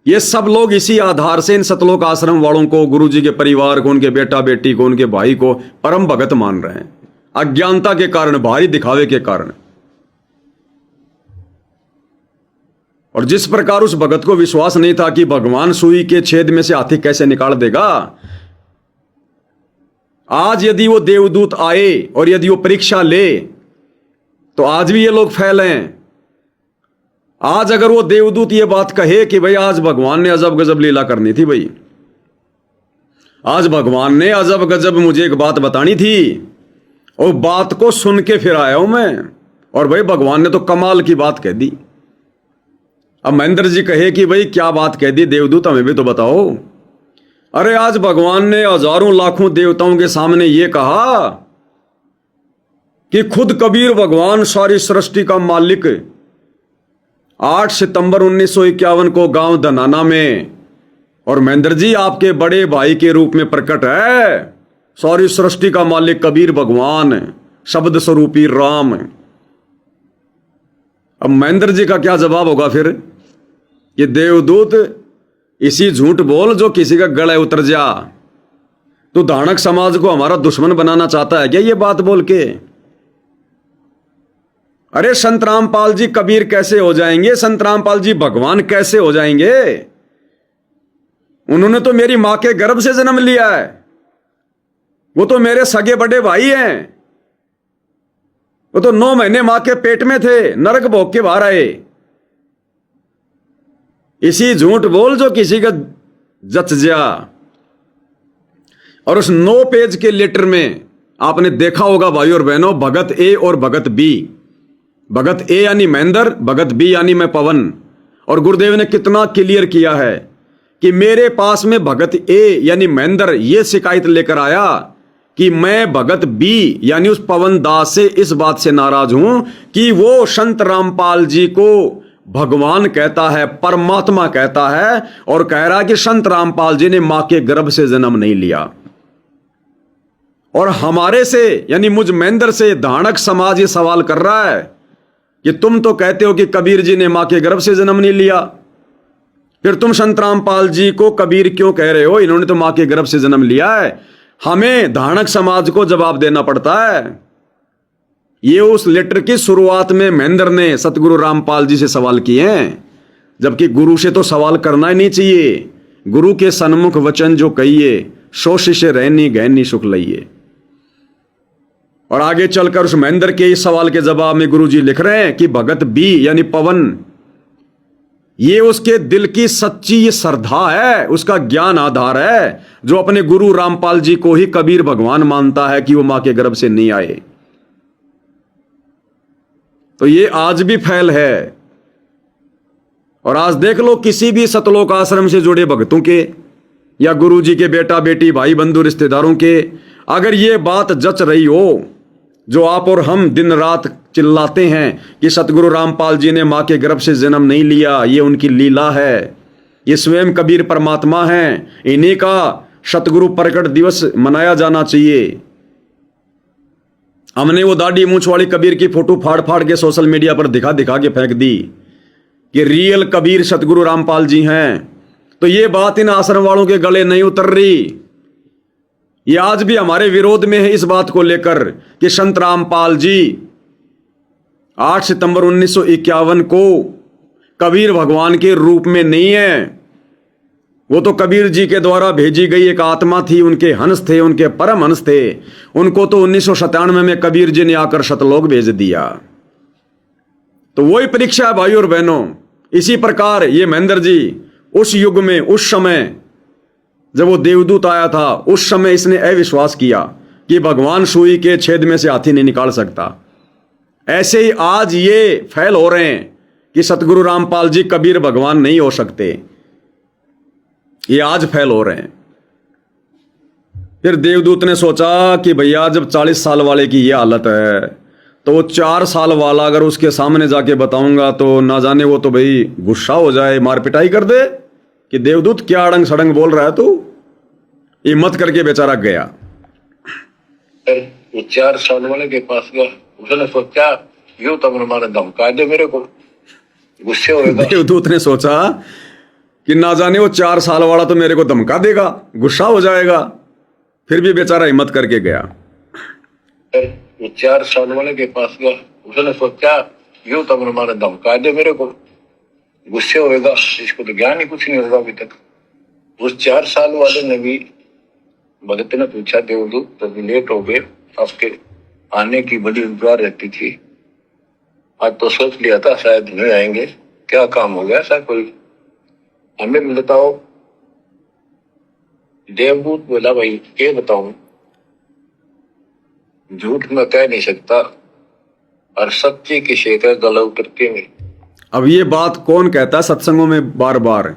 ये सब लोग इसी आधार से इन सतलोक आश्रम वालों को, गुरु जी के परिवार को, उनके बेटा बेटी को, उनके भाई को परम भगत मान रहे हैं, अज्ञानता के कारण, भारी दिखावे के कारण। और जिस प्रकार उस भगत को विश्वास नहीं था कि भगवान सुई के छेद में से हाथी कैसे निकाल देगा, आज यदि वो देवदूत आए और यदि वो परीक्षा ले, तो आज भी ये लोग फेल हैं। आज अगर वो देवदूत ये बात कहे कि भाई आज भगवान ने अजब गजब लीला करनी थी, भाई आज भगवान ने अजब गजब मुझे एक बात बतानी थी, और बात को सुन के फिर आया हूं मैं, और भाई भगवान ने तो कमाल की बात कह दी। अब महेंद्र जी कहे कि भाई क्या बात कह दी देवदूत, हमें भी तो बताओ। अरे आज भगवान ने हजारों लाखों देवताओं के सामने ये कहा कि खुद कबीर भगवान सारी सृष्टि का मालिक 8 सितंबर 1951 को गांव धनाना में, और महेंद्र जी आपके बड़े भाई के रूप में प्रकट है सारी सृष्टि का मालिक कबीर भगवान, शब्द स्वरूपी राम। अब महेंद्र जी का क्या जवाब होगा फिर? ये देवदूत इसी झूठ बोल जो किसी का गले उतर जा। तो धानक समाज को हमारा दुश्मन बनाना चाहता है क्या ये बात बोल के? अरे संत रामपाल जी कबीर कैसे हो जाएंगे? संत रामपाल जी भगवान कैसे हो जाएंगे? उन्होंने तो मेरी मां के गर्भ से जन्म लिया है, वो तो मेरे सगे बड़े भाई हैं, वो तो 9 महीने मां के पेट में थे, नरक भोग के बाहर आए। इसी झूठ बोल जो किसी का जच जा। और उस 9 पेज के लेटर में आपने देखा होगा भाई और बहनों, भगत ए और भगत बी। भगत ए यानी महेंद्र, भगत बी यानी मैं पवन। और गुरुदेव ने कितना क्लियर किया है कि मेरे पास में भगत ए यानी महेंद्र ये शिकायत लेकर आया कि मैं भगत बी यानी उस पवन दास से इस बात से नाराज हूं कि वो संत रामपाल जी को भगवान कहता है, परमात्मा कहता है, और कह रहा है कि संत रामपाल जी ने मां के गर्भ से जन्म नहीं लिया। और हमारे से यानी मुझ महेंद्र से धानक समाज ये सवाल कर रहा है कि तुम तो कहते हो कि कबीर जी ने मां के गर्भ से जन्म नहीं लिया, फिर तुम संत रामपाल जी को कबीर क्यों कह रहे हो? इन्होंने तो मां के गर्भ से जन्म लिया है। हमें धानक समाज को जवाब देना पड़ता है। ये उस लेटर की शुरुआत में महेंद्र ने सतगुरु रामपाल जी से सवाल किए हैं, जबकि गुरु से तो सवाल करना ही नहीं चाहिए। गुरु के सन्मुख वचन जो कहिए, सो शिष्य रहनी गहनी सुख लइए। और आगे चलकर उस महेंद्र के इस सवाल के जवाब में गुरु जी लिख रहे हैं कि भगत बी यानी पवन, ये उसके दिल की सच्ची ये श्रद्धा है, उसका ज्ञान आधार है, जो अपने गुरु रामपाल जी को ही कबीर भगवान मानता है कि वो मां के गर्भ से नहीं आए। तो ये आज भी फैल है। और आज देख लो किसी भी सतलोक आश्रम से जुड़े भक्तों के या गुरु जी के बेटा बेटी भाई बंधु रिश्तेदारों के, अगर ये बात जच रही हो जो आप और हम दिन रात चिल्लाते हैं कि सतगुरु रामपाल जी ने मां के गर्भ से जन्म नहीं लिया, ये उनकी लीला है, ये स्वयं कबीर परमात्मा हैं, इन्हीं का सतगुरु प्रकट दिवस मनाया जाना चाहिए। हमने वो दाढ़ी मूंछ वाली कबीर की फोटो फाड़ फाड़ के सोशल मीडिया पर दिखा दिखा के फेंक दी कि रियल कबीर सतगुरु रामपाल जी हैं। तो ये बात इन आश्रम वालों के गले नहीं उतर रही। ये आज भी हमारे विरोध में है इस बात को लेकर कि संत रामपाल जी 8 सितंबर 1951 को कबीर भगवान के रूप में नहीं है। वो तो कबीर जी के द्वारा भेजी गई एक आत्मा थी, उनके हंस थे, उनके परम हंस थे। उनको तो 1997 में कबीर जी ने आकर सतलोक भेज दिया। तो वही परीक्षा है भाई और बहनों। इसी प्रकार ये महेंद्र जी उस युग में, उस समय जब वो देवदूत आया था, उस समय इसने अविश्वास किया कि भगवान सुई के छेद में से हाथी नहीं निकाल सकता। ऐसे ही आज ये फैल हो रहे हैं कि सतगुरु रामपाल जी कबीर भगवान नहीं हो सकते। ये आज फैल हो रहे हैं। फिर देवदूत ने सोचा कि भैया जब 40 साल वाले की ये हालत है तो वो 4 साल वाला अगर उसके सामने जाके बताऊंगा तो ना जाने वो तो भाई गुस्सा हो जाए, मार पिटाई कर दे कि देवदूत क्या अड़ंग सड़ंग बोल रहा है तू। हिम्मत करके बेचारा गया। वो 4 साल वाले के पास गया, उसने सोचा यूं तो हमारा धमका दे, मेरे को गुस्से होगा। देवदूत ने सोचा कि ना जाने वो 4 साल वाला तो मेरे को धमका देगा, गुस्सा हो जाएगा। फिर भी बेचारा हिम्मत करके गया। वो 4 साल वाले के पास गया, उसने सोचा यूं तो हमारा धमका दे, मेरे को गुस्से होगा, इसको तो ज्ञान ही कुछ नहीं होगा अभी तक। उस 4 साल वाले ने भी भगत ने पूछा, देवदूत तभी लेट हो गए, आपके आने की बड़ी इंतजार रहती थी, आज तो सोच लिया था शायद नहीं आएंगे, क्या काम हो गया ऐसा कोई, हमें बताओ। देवदूत बोला, भाई क्या बताऊं, झूठ में कह नहीं सकता और सच्चे की शेखर गला उतरते में। अब ये बात कौन कहता है सत्संगों में बार बार,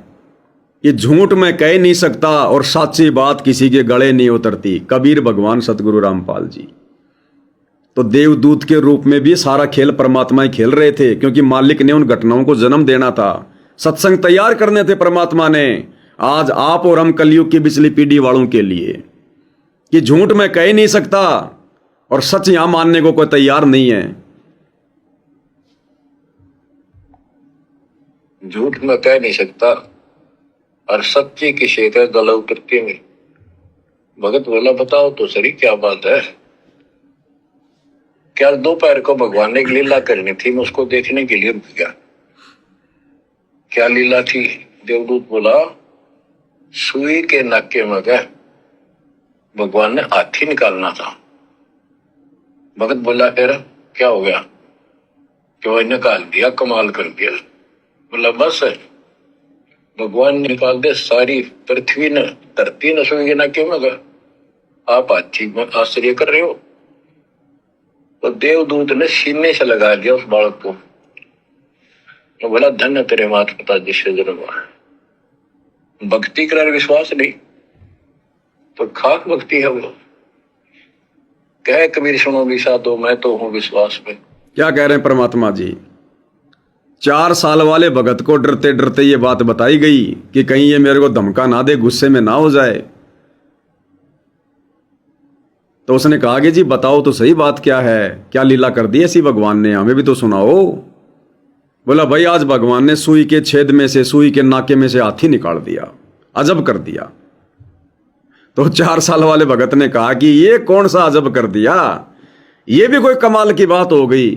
ये झूठ में कह नहीं सकता और सच्ची बात किसी के गले नहीं उतरती, कबीर भगवान सतगुरु रामपाल जी। तो देवदूत के रूप में भी सारा खेल परमात्मा ही खेल रहे थे, क्योंकि मालिक ने उन घटनाओं को जन्म देना था, सत्संग तैयार करने थे परमात्मा ने आज आप और हम कलयुग की पिछली पीढ़ी वालों के लिए, कि झूठ मैं कह ही नहीं सकता और सच यहां मानने को कोई तैयार नहीं है। झूठ में कह नहीं सकता और सच्ची की शेखर गला उतरती में। भगत बोला बताओ तो सही क्या बात है। क्या दोपहर को भगवान ने एक लीला करनी थी, मैं उसको देखने के लिए रुक गया। क्या लीला थी? देवदूत बोला सुई के नाके में गए भगवान ने हाथी निकालना था। भगत बोला फिर क्या हो गया? क्यों निकाल दिया, कमाल कर दिया। बोला बस भगवान ने निकाल दे, सारी पृथ्वी ने धरती न सुई के नाके में गए, आप हाथी में आश्चर्य कर रहे हो। तो देवदूत ने सीने से लगा दिया उस बालक को। तो बोला धन्य तेरे माता पिता जिससे जन्म हुआ। भक्ति कर विश्वास नहीं तो खाक भक्ति है वो। कह कबीर सुनो भी साधो मैं तो हूं विश्वास में। क्या कह रहे हैं परमात्मा जी? 4 साल वाले भगत को डरते डरते ये बात बताई गई कि कहीं ये मेरे को धमका ना दे, गुस्से में ना हो जाए। तो उसने कहा कि जी बताओ तो सही बात क्या है, क्या लीला कर दी ऐसी भगवान ने, हमें भी तो सुनाओ। बोला भाई आज भगवान ने सुई के छेद में से, सुई के नाके में से हाथी निकाल दिया, अजब कर दिया। तो 4 साल वाले भगत ने कहा कि ये कौन सा अजब कर दिया, ये भी कोई कमाल की बात हो गई।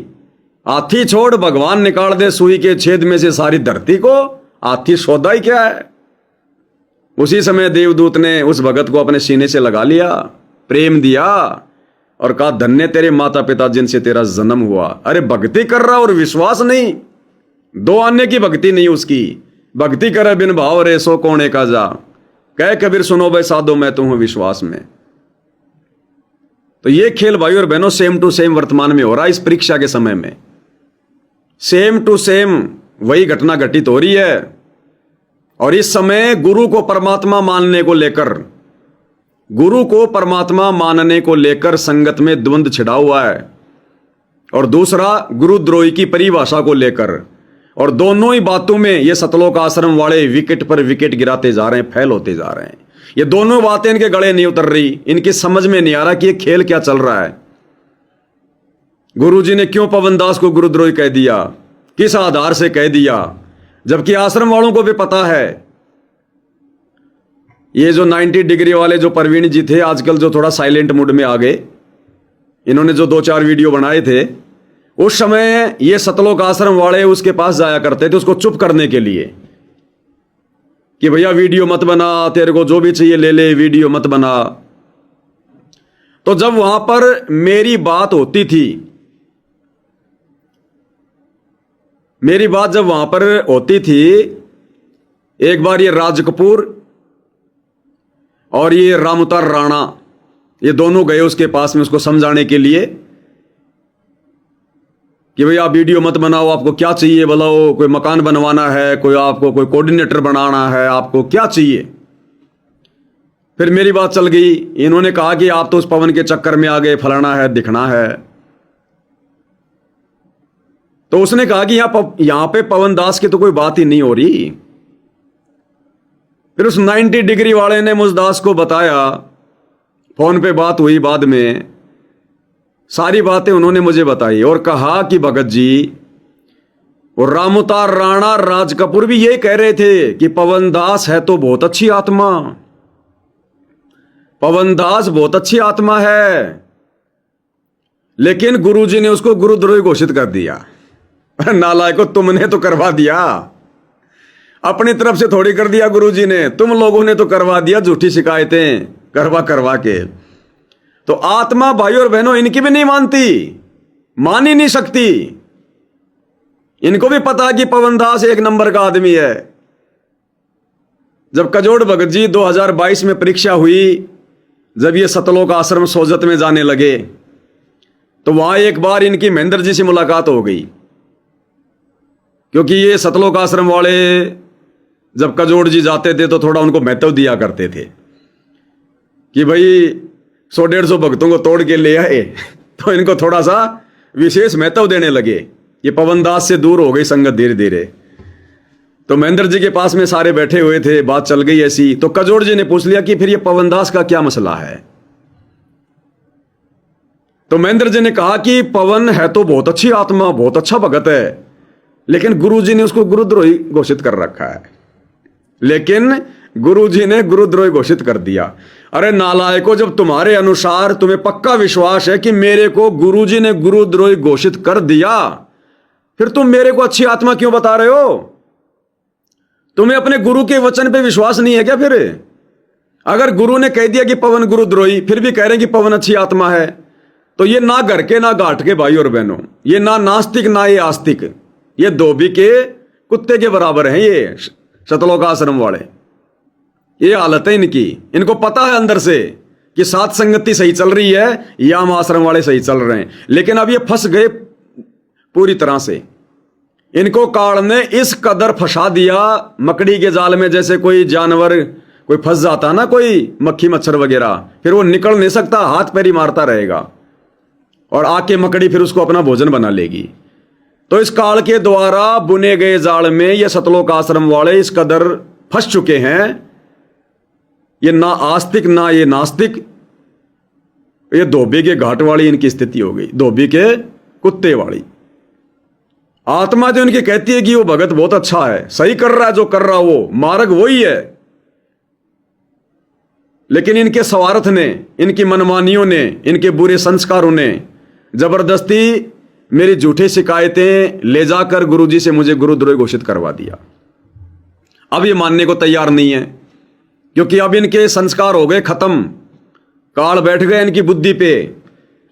हाथी छोड़ भगवान निकाल दे सुई के छेद में से सारी धरती को, हाथी सौदा ही क्या है। उसी समय देवदूत ने उस भगत को अपने सीने से लगा लिया, प्रेम दिया और कहा धन्य तेरे माता पिता जिनसे तेरा जन्म हुआ। अरे भक्ति कर रहा और विश्वास नहीं, 2 आने की भक्ति नहीं उसकी। भक्ति करे बिन भाव रे सो कोने का जा, कह कबीर सुनो भाई साधो मैं तो हूं विश्वास में। तो ये खेल भाई और बहनों सेम टू सेम वर्तमान में हो रहा है। इस परीक्षा के समय में सेम टू सेम वही घटना घटित हो रही है। और इस समय गुरु को परमात्मा मानने को लेकर, गुरु को परमात्मा मानने को लेकर संगत में द्वंद्व छिड़ा हुआ है, और दूसरा गुरुद्रोही की परिभाषा को लेकर। और दोनों ही बातों में ये सतलोक आश्रम वाले विकेट पर विकेट गिराते जा रहे हैं, फेल होते जा रहे हैं। ये दोनों बातें इनके गले नहीं उतर रही, इनकी समझ में नहीं आ रहा कि ये खेल क्या चल रहा है। गुरुजी ने क्यों पवनदास को गुरुद्रोही कह दिया, किस आधार से कह दिया, जबकि आश्रम वालों को भी पता है। ये जो 90 डिग्री वाले जो प्रवीण जी थे, आजकल जो थोड़ा साइलेंट मूड में आ गए, इन्होंने जो 2-4 वीडियो बनाए थे, उस समय ये सतलोक आश्रम वाले उसके पास जाया करते थे उसको चुप करने के लिए कि भैया वीडियो मत बना, तेरे को जो भी चाहिए ले ले, वीडियो मत बना। तो जब वहां पर मेरी बात होती थी, मेरी बात जब वहां पर होती थी, एक बार ये राज कपूर और ये रामउतार राणा, ये दोनों गए उसके पास में उसको समझाने के लिए कि भाई आप वीडियो मत बनाओ, आपको क्या चाहिए बताओ, कोई मकान बनवाना है, कोई आपको कोई कोऑर्डिनेटर बनाना है, आपको क्या चाहिए। फिर मेरी बात चल गई, इन्होंने कहा कि आप तो उस पवन के चक्कर में आ गए, फलाना है, दिखना है। तो उसने कहा कि यहां पे पवन दास की तो कोई बात ही नहीं हो रही। फिर उस 90 डिग्री वाले ने मुझ दास को बताया, फोन पे बात हुई, बाद में सारी बातें उन्होंने मुझे बताई और कहा कि भगत जी और रामउतार राणा, राज कपूर भी ये कह रहे थे कि पवन दास है तो बहुत अच्छी आत्मा, पवन दास बहुत अच्छी आत्मा है, लेकिन गुरुजी ने उसको गुरुद्रोही घोषित कर दिया। नालायको, तुमने तो करवा दिया, अपनी तरफ से थोड़ी कर दिया गुरुजी ने, तुम लोगों ने तो करवा दिया झूठी शिकायतें करवा के। तो आत्मा भाई और बहनों इनकी भी नहीं मानती, मान ही नहीं सकती। इनको भी पता कि पवन दास 1 नंबर का आदमी है। जब कजोड़ भगत जी 2022 में परीक्षा हुई, जब ये सतलोक आश्रम सोजत में जाने लगे, तो वहां एक बार इनकी महेंद्र जी से मुलाकात हो गई, क्योंकि ये सतलोक आश्रम वाले जब कजोड़ जी जाते थे तो थोड़ा उनको महत्व दिया करते थे कि भाई 100-150 भक्तों को तोड़ के ले आए तो इनको थोड़ा सा विशेष महत्व देने लगे। ये पवन दास से दूर हो गई संगत धीरे धीरे। तो महेंद्र जी के पास में सारे बैठे हुए थे, बात चल गई ऐसी। तो कजोड़ जी ने पूछ लिया कि फिर ये पवन दास का क्या मसला है। तो महेंद्र जी ने कहा कि पवन है तो बहुत अच्छी आत्मा, बहुत अच्छा भगत है, लेकिन गुरुजी ने उसको गुरुद्रोही घोषित कर रखा है। लेकिन गुरुजी ने गुरुद्रोही घोषित कर दिया। अरे नालायकों, जब तुम्हारे अनुसार तुम्हें पक्का विश्वास है कि मेरे को गुरुजी ने गुरुद्रोही घोषित कर दिया, फिर तुम मेरे को अच्छी आत्मा क्यों बता रहे हो? तुम्हें अपने गुरु के वचन पे विश्वास नहीं है क्या? फिर अगर गुरु ने कह दिया कि पवन गुरुद्रोही, फिर भी कह रहे हैं कि पवन अच्छी आत्मा है, तो ये ना घर के ना घाट के भाई और बहनों, ये ना नास्तिक ना ये आस्तिक, ये धोबी के कुत्ते के बराबर हैं ये शतलोक आश्रम वाले। ये हालत है इनकी। इनको पता है अंदर से कि सात संगति सही चल रही है, याम आश्रम वाले सही चल रहे हैं, लेकिन अब ये फंस गए पूरी तरह से। इनको काल ने इस कदर फंसा दिया मकड़ी के जाल में, जैसे कोई जानवर कोई फंस जाता ना, कोई मक्खी मच्छर वगैरह, फिर वो निकल नहीं सकता, हाथ पैर ही मारता रहेगा और आके मकड़ी फिर उसको अपना भोजन बना लेगी। तो इस काल के द्वारा बुने गए जाल में ये सतलोक आश्रम वाले इस कदर फंस चुके हैं। ये ना आस्तिक ना ये नास्तिक, ये धोबी के घाट वाली इनकी स्थिति हो गई, धोबी के कुत्ते वाली। आत्मा जो इनकी कहती है कि वो भगत बहुत अच्छा है, सही कर रहा है, जो कर रहा वो मार्ग वही है, लेकिन इनके स्वार्थ ने, इनकी मनमानियों ने, इनके बुरे संस्कारों ने जबरदस्ती मेरी झूठी शिकायतें ले जाकर गुरुजी से मुझे गुरुद्रोही घोषित करवा दिया। अब ये मानने को तैयार नहीं है, क्योंकि अब इनके संस्कार हो गए खत्म, काल बैठ गए इनकी बुद्धि पे।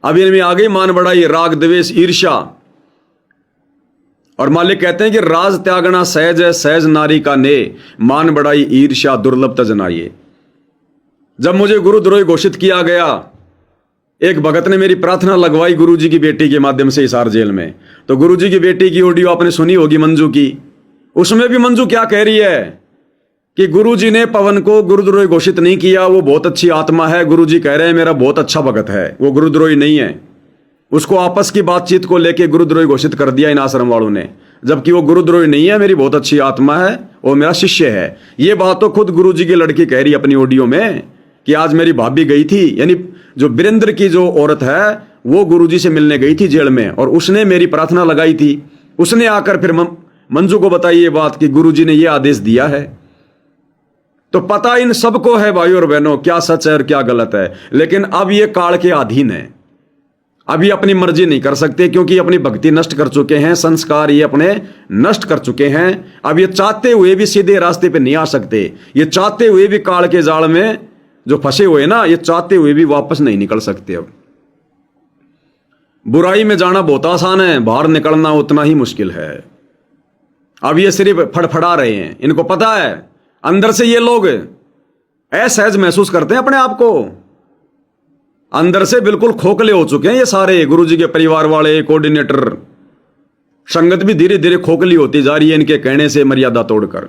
अब इनमें आ गई मान बढ़ाई, राग द्वेष ईर्ष्या। और मालिक कहते हैं कि राज त्यागना सहज है, सहज नारी का ने, मान बढ़ाई ईर्ष्या दुर्लभ तजनाइए। जब मुझे गुरुद्रोही घोषित किया गया, एक भगत ने मेरी प्रार्थना लगवाई गुरुजी की बेटी के माध्यम से हिसार जेल में। तो गुरुजी की बेटी की ऑडियो आपने सुनी होगी मंजू की। उसमें भी मंजू क्या कह रही है कि गुरुजी ने पवन को गुरुद्रोही घोषित नहीं किया, वो बहुत अच्छी आत्मा है। गुरुजी कह रहे हैं मेरा बहुत अच्छा भगत है, वो गुरुद्रोही नहीं है। उसको आपस की बातचीत को लेकर गुरुद्रोही घोषित कर दिया इन आश्रम वालों ने, जबकि वो गुरुद्रोही नहीं है, मेरी बहुत अच्छी आत्मा है, वो मेरा शिष्य है। ये बात तो खुद गुरुजी की लड़की कह रही अपनी ऑडियो में कि आज मेरी भाभी गई थी, यानी जो वीरेंद्र की जो औरत है वो गुरुजी से मिलने गई थी जेल में, और उसने मेरी प्रार्थना लगाई थी। उसने आकर फिर मंजू को बताई ये बात कि गुरुजी ने ये आदेश दिया है। तो पता इन सबको है भाई और बहनों क्या सच है और क्या गलत है, लेकिन अब ये काल के अधीन है। अब ये अपनी मर्जी नहीं कर सकते, क्योंकि अपनी भक्ति नष्ट कर चुके हैं, संस्कार ये अपने नष्ट कर चुके हैं। अब ये चाहते हुए भी सीधे रास्ते पे नहीं आ सकते। ये चाहते हुए भी काल के जाल में जो फंसे हुए ना, ये चाहते हुए भी वापस नहीं निकल सकते। अब बुराई में जाना बहुत आसान है, बाहर निकलना उतना ही मुश्किल है। अब ये सिर्फ फड़फड़ा रहे हैं, इनको पता है अंदर से ये लोग असहज महसूस करते हैं अपने आप को, अंदर से बिल्कुल खोखले हो चुके हैं ये सारे गुरुजी के परिवार वाले, कोऑर्डिनेटर। संगत भी धीरे धीरे खोखली होती जा रही है इनके कहने से, मर्यादा तोड़कर।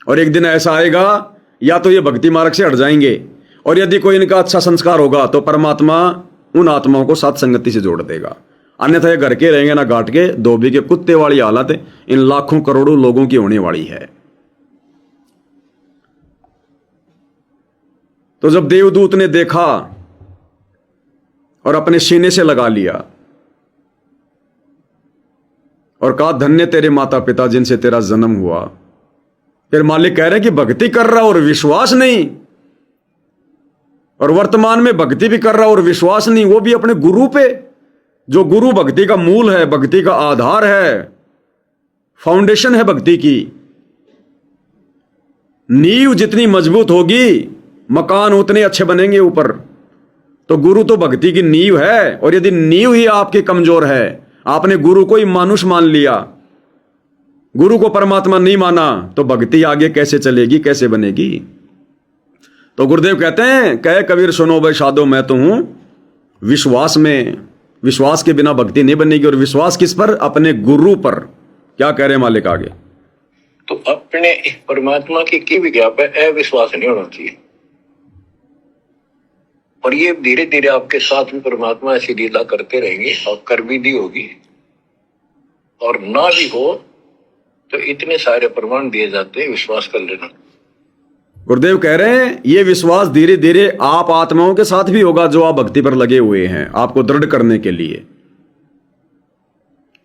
और एक दिन ऐसा आएगा, या तो ये भक्ति मार्ग से हट जाएंगे, और यदि कोई इनका अच्छा संस्कार होगा तो परमात्मा उन आत्माओं को साथ संगति से जोड़ देगा। अन्यथा ये घर के रहेंगे ना घाट के, धोबी के कुत्ते वाली हालत इन लाखों करोड़ों लोगों की होने वाली है। तो जब देवदूत ने देखा और अपने सीने से लगा लिया और कहा धन्य तेरे माता पिता जिनसे तेरा जन्म हुआ, फिर मालिक कह रहे हैं कि भक्ति कर रहा और विश्वास नहीं, और वर्तमान में भक्ति भी कर रहा और विश्वास नहीं, वो भी अपने गुरु पे, जो गुरु भक्ति का मूल है, भक्ति का आधार है, फाउंडेशन है भक्ति की। नींव जितनी मजबूत होगी मकान उतने अच्छे बनेंगे ऊपर। तो गुरु तो भक्ति की नींव है, और यदि नींव ही आपकी कमजोर है, आपने गुरु को ही मानुष मान लिया, गुरु को परमात्मा नहीं माना, तो भक्ति आगे कैसे चलेगी, कैसे बनेगी। तो गुरुदेव कहते हैं, कहे कबीर सुनो भाई साधो मैं तो हूं विश्वास में, विश्वास के बिना भक्ति नहीं बनेगी। और विश्वास किस पर? अपने गुरु पर। क्या कह रहे हैं मालिक आगे? तो अपने परमात्मा की विज्ञापन अविश्वास नहीं होना चाहिए। और ये धीरे धीरे आपके साथ भी परमात्मा ऐसी लीला करते रहेंगे और कर भी दी होगी, और ना भी हो तो इतने सारे प्रमाण दिए जाते हैं, विश्वास कर लेना। गुरुदेव कह रहे हैं ये विश्वास धीरे धीरे आप आत्माओं के साथ भी होगा जो आप भक्ति पर लगे हुए हैं, आपको दृढ़ करने के लिए।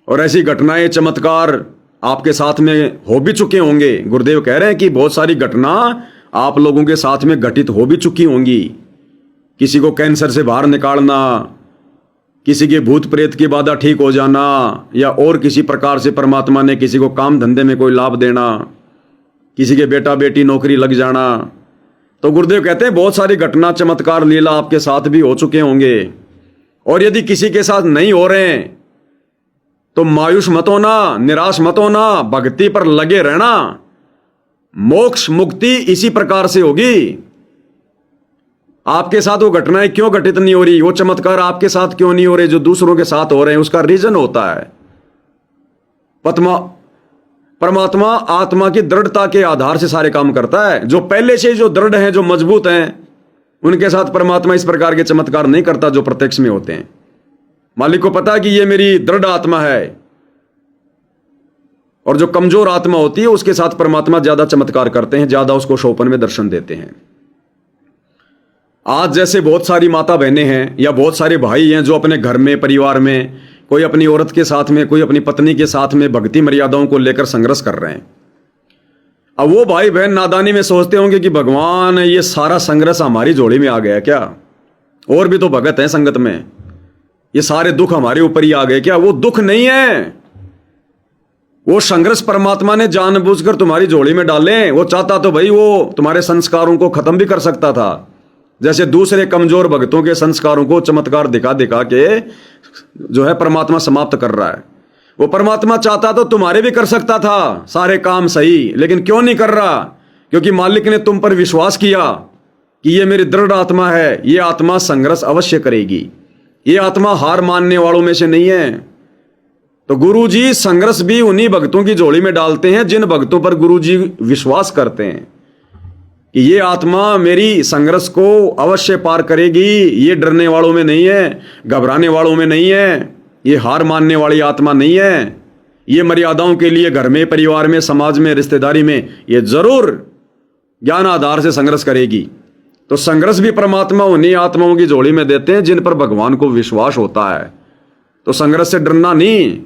और ऐसी घटनाएं, चमत्कार आपके साथ में हो भी चुके होंगे। गुरुदेव कह रहे हैं कि बहुत सारी घटना आप लोगों के साथ में घटित हो भी चुकी होंगी। किसी को कैंसर से बाहर निकालना, किसी के भूत प्रेत की बाधा ठीक हो जाना, या और किसी प्रकार से परमात्मा ने किसी को काम धंधे में कोई लाभ देना, किसी के बेटा बेटी नौकरी लग जाना। तो गुरुदेव कहते हैं बहुत सारी घटना, चमत्कार, लीला आपके साथ भी हो चुके होंगे। और यदि किसी के साथ नहीं हो रहे हैं तो मायूस मत होना, निराश मत होना, भक्ति पर लगे रहना। मोक्ष मुक्ति इसी प्रकार से होगी। आपके साथ वो घटनाएं क्यों घटित नहीं हो रही, वो चमत्कार आपके साथ क्यों नहीं हो रहे जो दूसरों के साथ हो रहे हैं, उसका रीजन होता है परमात्मा आत्मा की दृढ़ता के आधार से सारे काम करता है। जो पहले से जो दृढ़ हैं, जो मजबूत हैं, उनके साथ परमात्मा इस प्रकार के चमत्कार नहीं करता जो प्रत्यक्ष में होते हैं। मालिक को पता है कि ये मेरी दृढ़ आत्मा है, और जो कमजोर आत्मा होती है उसके साथ परमात्मा ज्यादा चमत्कार करते हैं, ज्यादा उसको शोपन में दर्शन देते हैं। आज जैसे बहुत सारी माता बहनें हैं या बहुत सारे भाई हैं जो अपने घर में, परिवार में, कोई अपनी औरत के साथ में, कोई अपनी पत्नी के साथ में भक्ति मर्यादाओं को लेकर संघर्ष कर रहे हैं। अब वो भाई बहन नादानी में सोचते होंगे कि भगवान ये सारा संघर्ष हमारी झोली में आ गया क्या, और भी तो भगत हैं संगत में, ये सारे दुख हमारे ऊपर ही आ गए क्या। वो दुख नहीं है, वो संघर्ष परमात्मा ने जानबूझकर तुम्हारी झोली में डाले। वो चाहता तो भाई वो तुम्हारे संस्कारों को खत्म भी कर सकता था, जैसे दूसरे कमजोर भक्तों के संस्कारों को चमत्कार दिखा दिखा के जो है परमात्मा समाप्त कर रहा है। वो परमात्मा चाहता तो तुम्हारे भी कर सकता था सारे काम सही, लेकिन क्यों नहीं कर रहा? क्योंकि मालिक ने तुम पर विश्वास किया कि ये मेरी दृढ़ आत्मा है, ये आत्मा संघर्ष अवश्य करेगी, ये आत्मा हार मानने वालों में से नहीं है। तो गुरुजी संघर्ष भी उन्हीं भक्तों की झोली में डालते हैं जिन भक्तों पर गुरुजी विश्वास करते हैं कि ये आत्मा मेरी संघर्ष को अवश्य पार करेगी, ये डरने वालों में नहीं है, घबराने वालों में नहीं है, ये हार मानने वाली आत्मा नहीं है, ये मर्यादाओं के लिए घर में, परिवार में, समाज में, रिश्तेदारी में ये जरूर ज्ञान आधार से संघर्ष करेगी। तो संघर्ष भी परमात्मा उन्हीं आत्माओं की झोली में देते हैं जिन पर भगवान को विश्वास होता है। तो संघर्ष से डरना नहीं,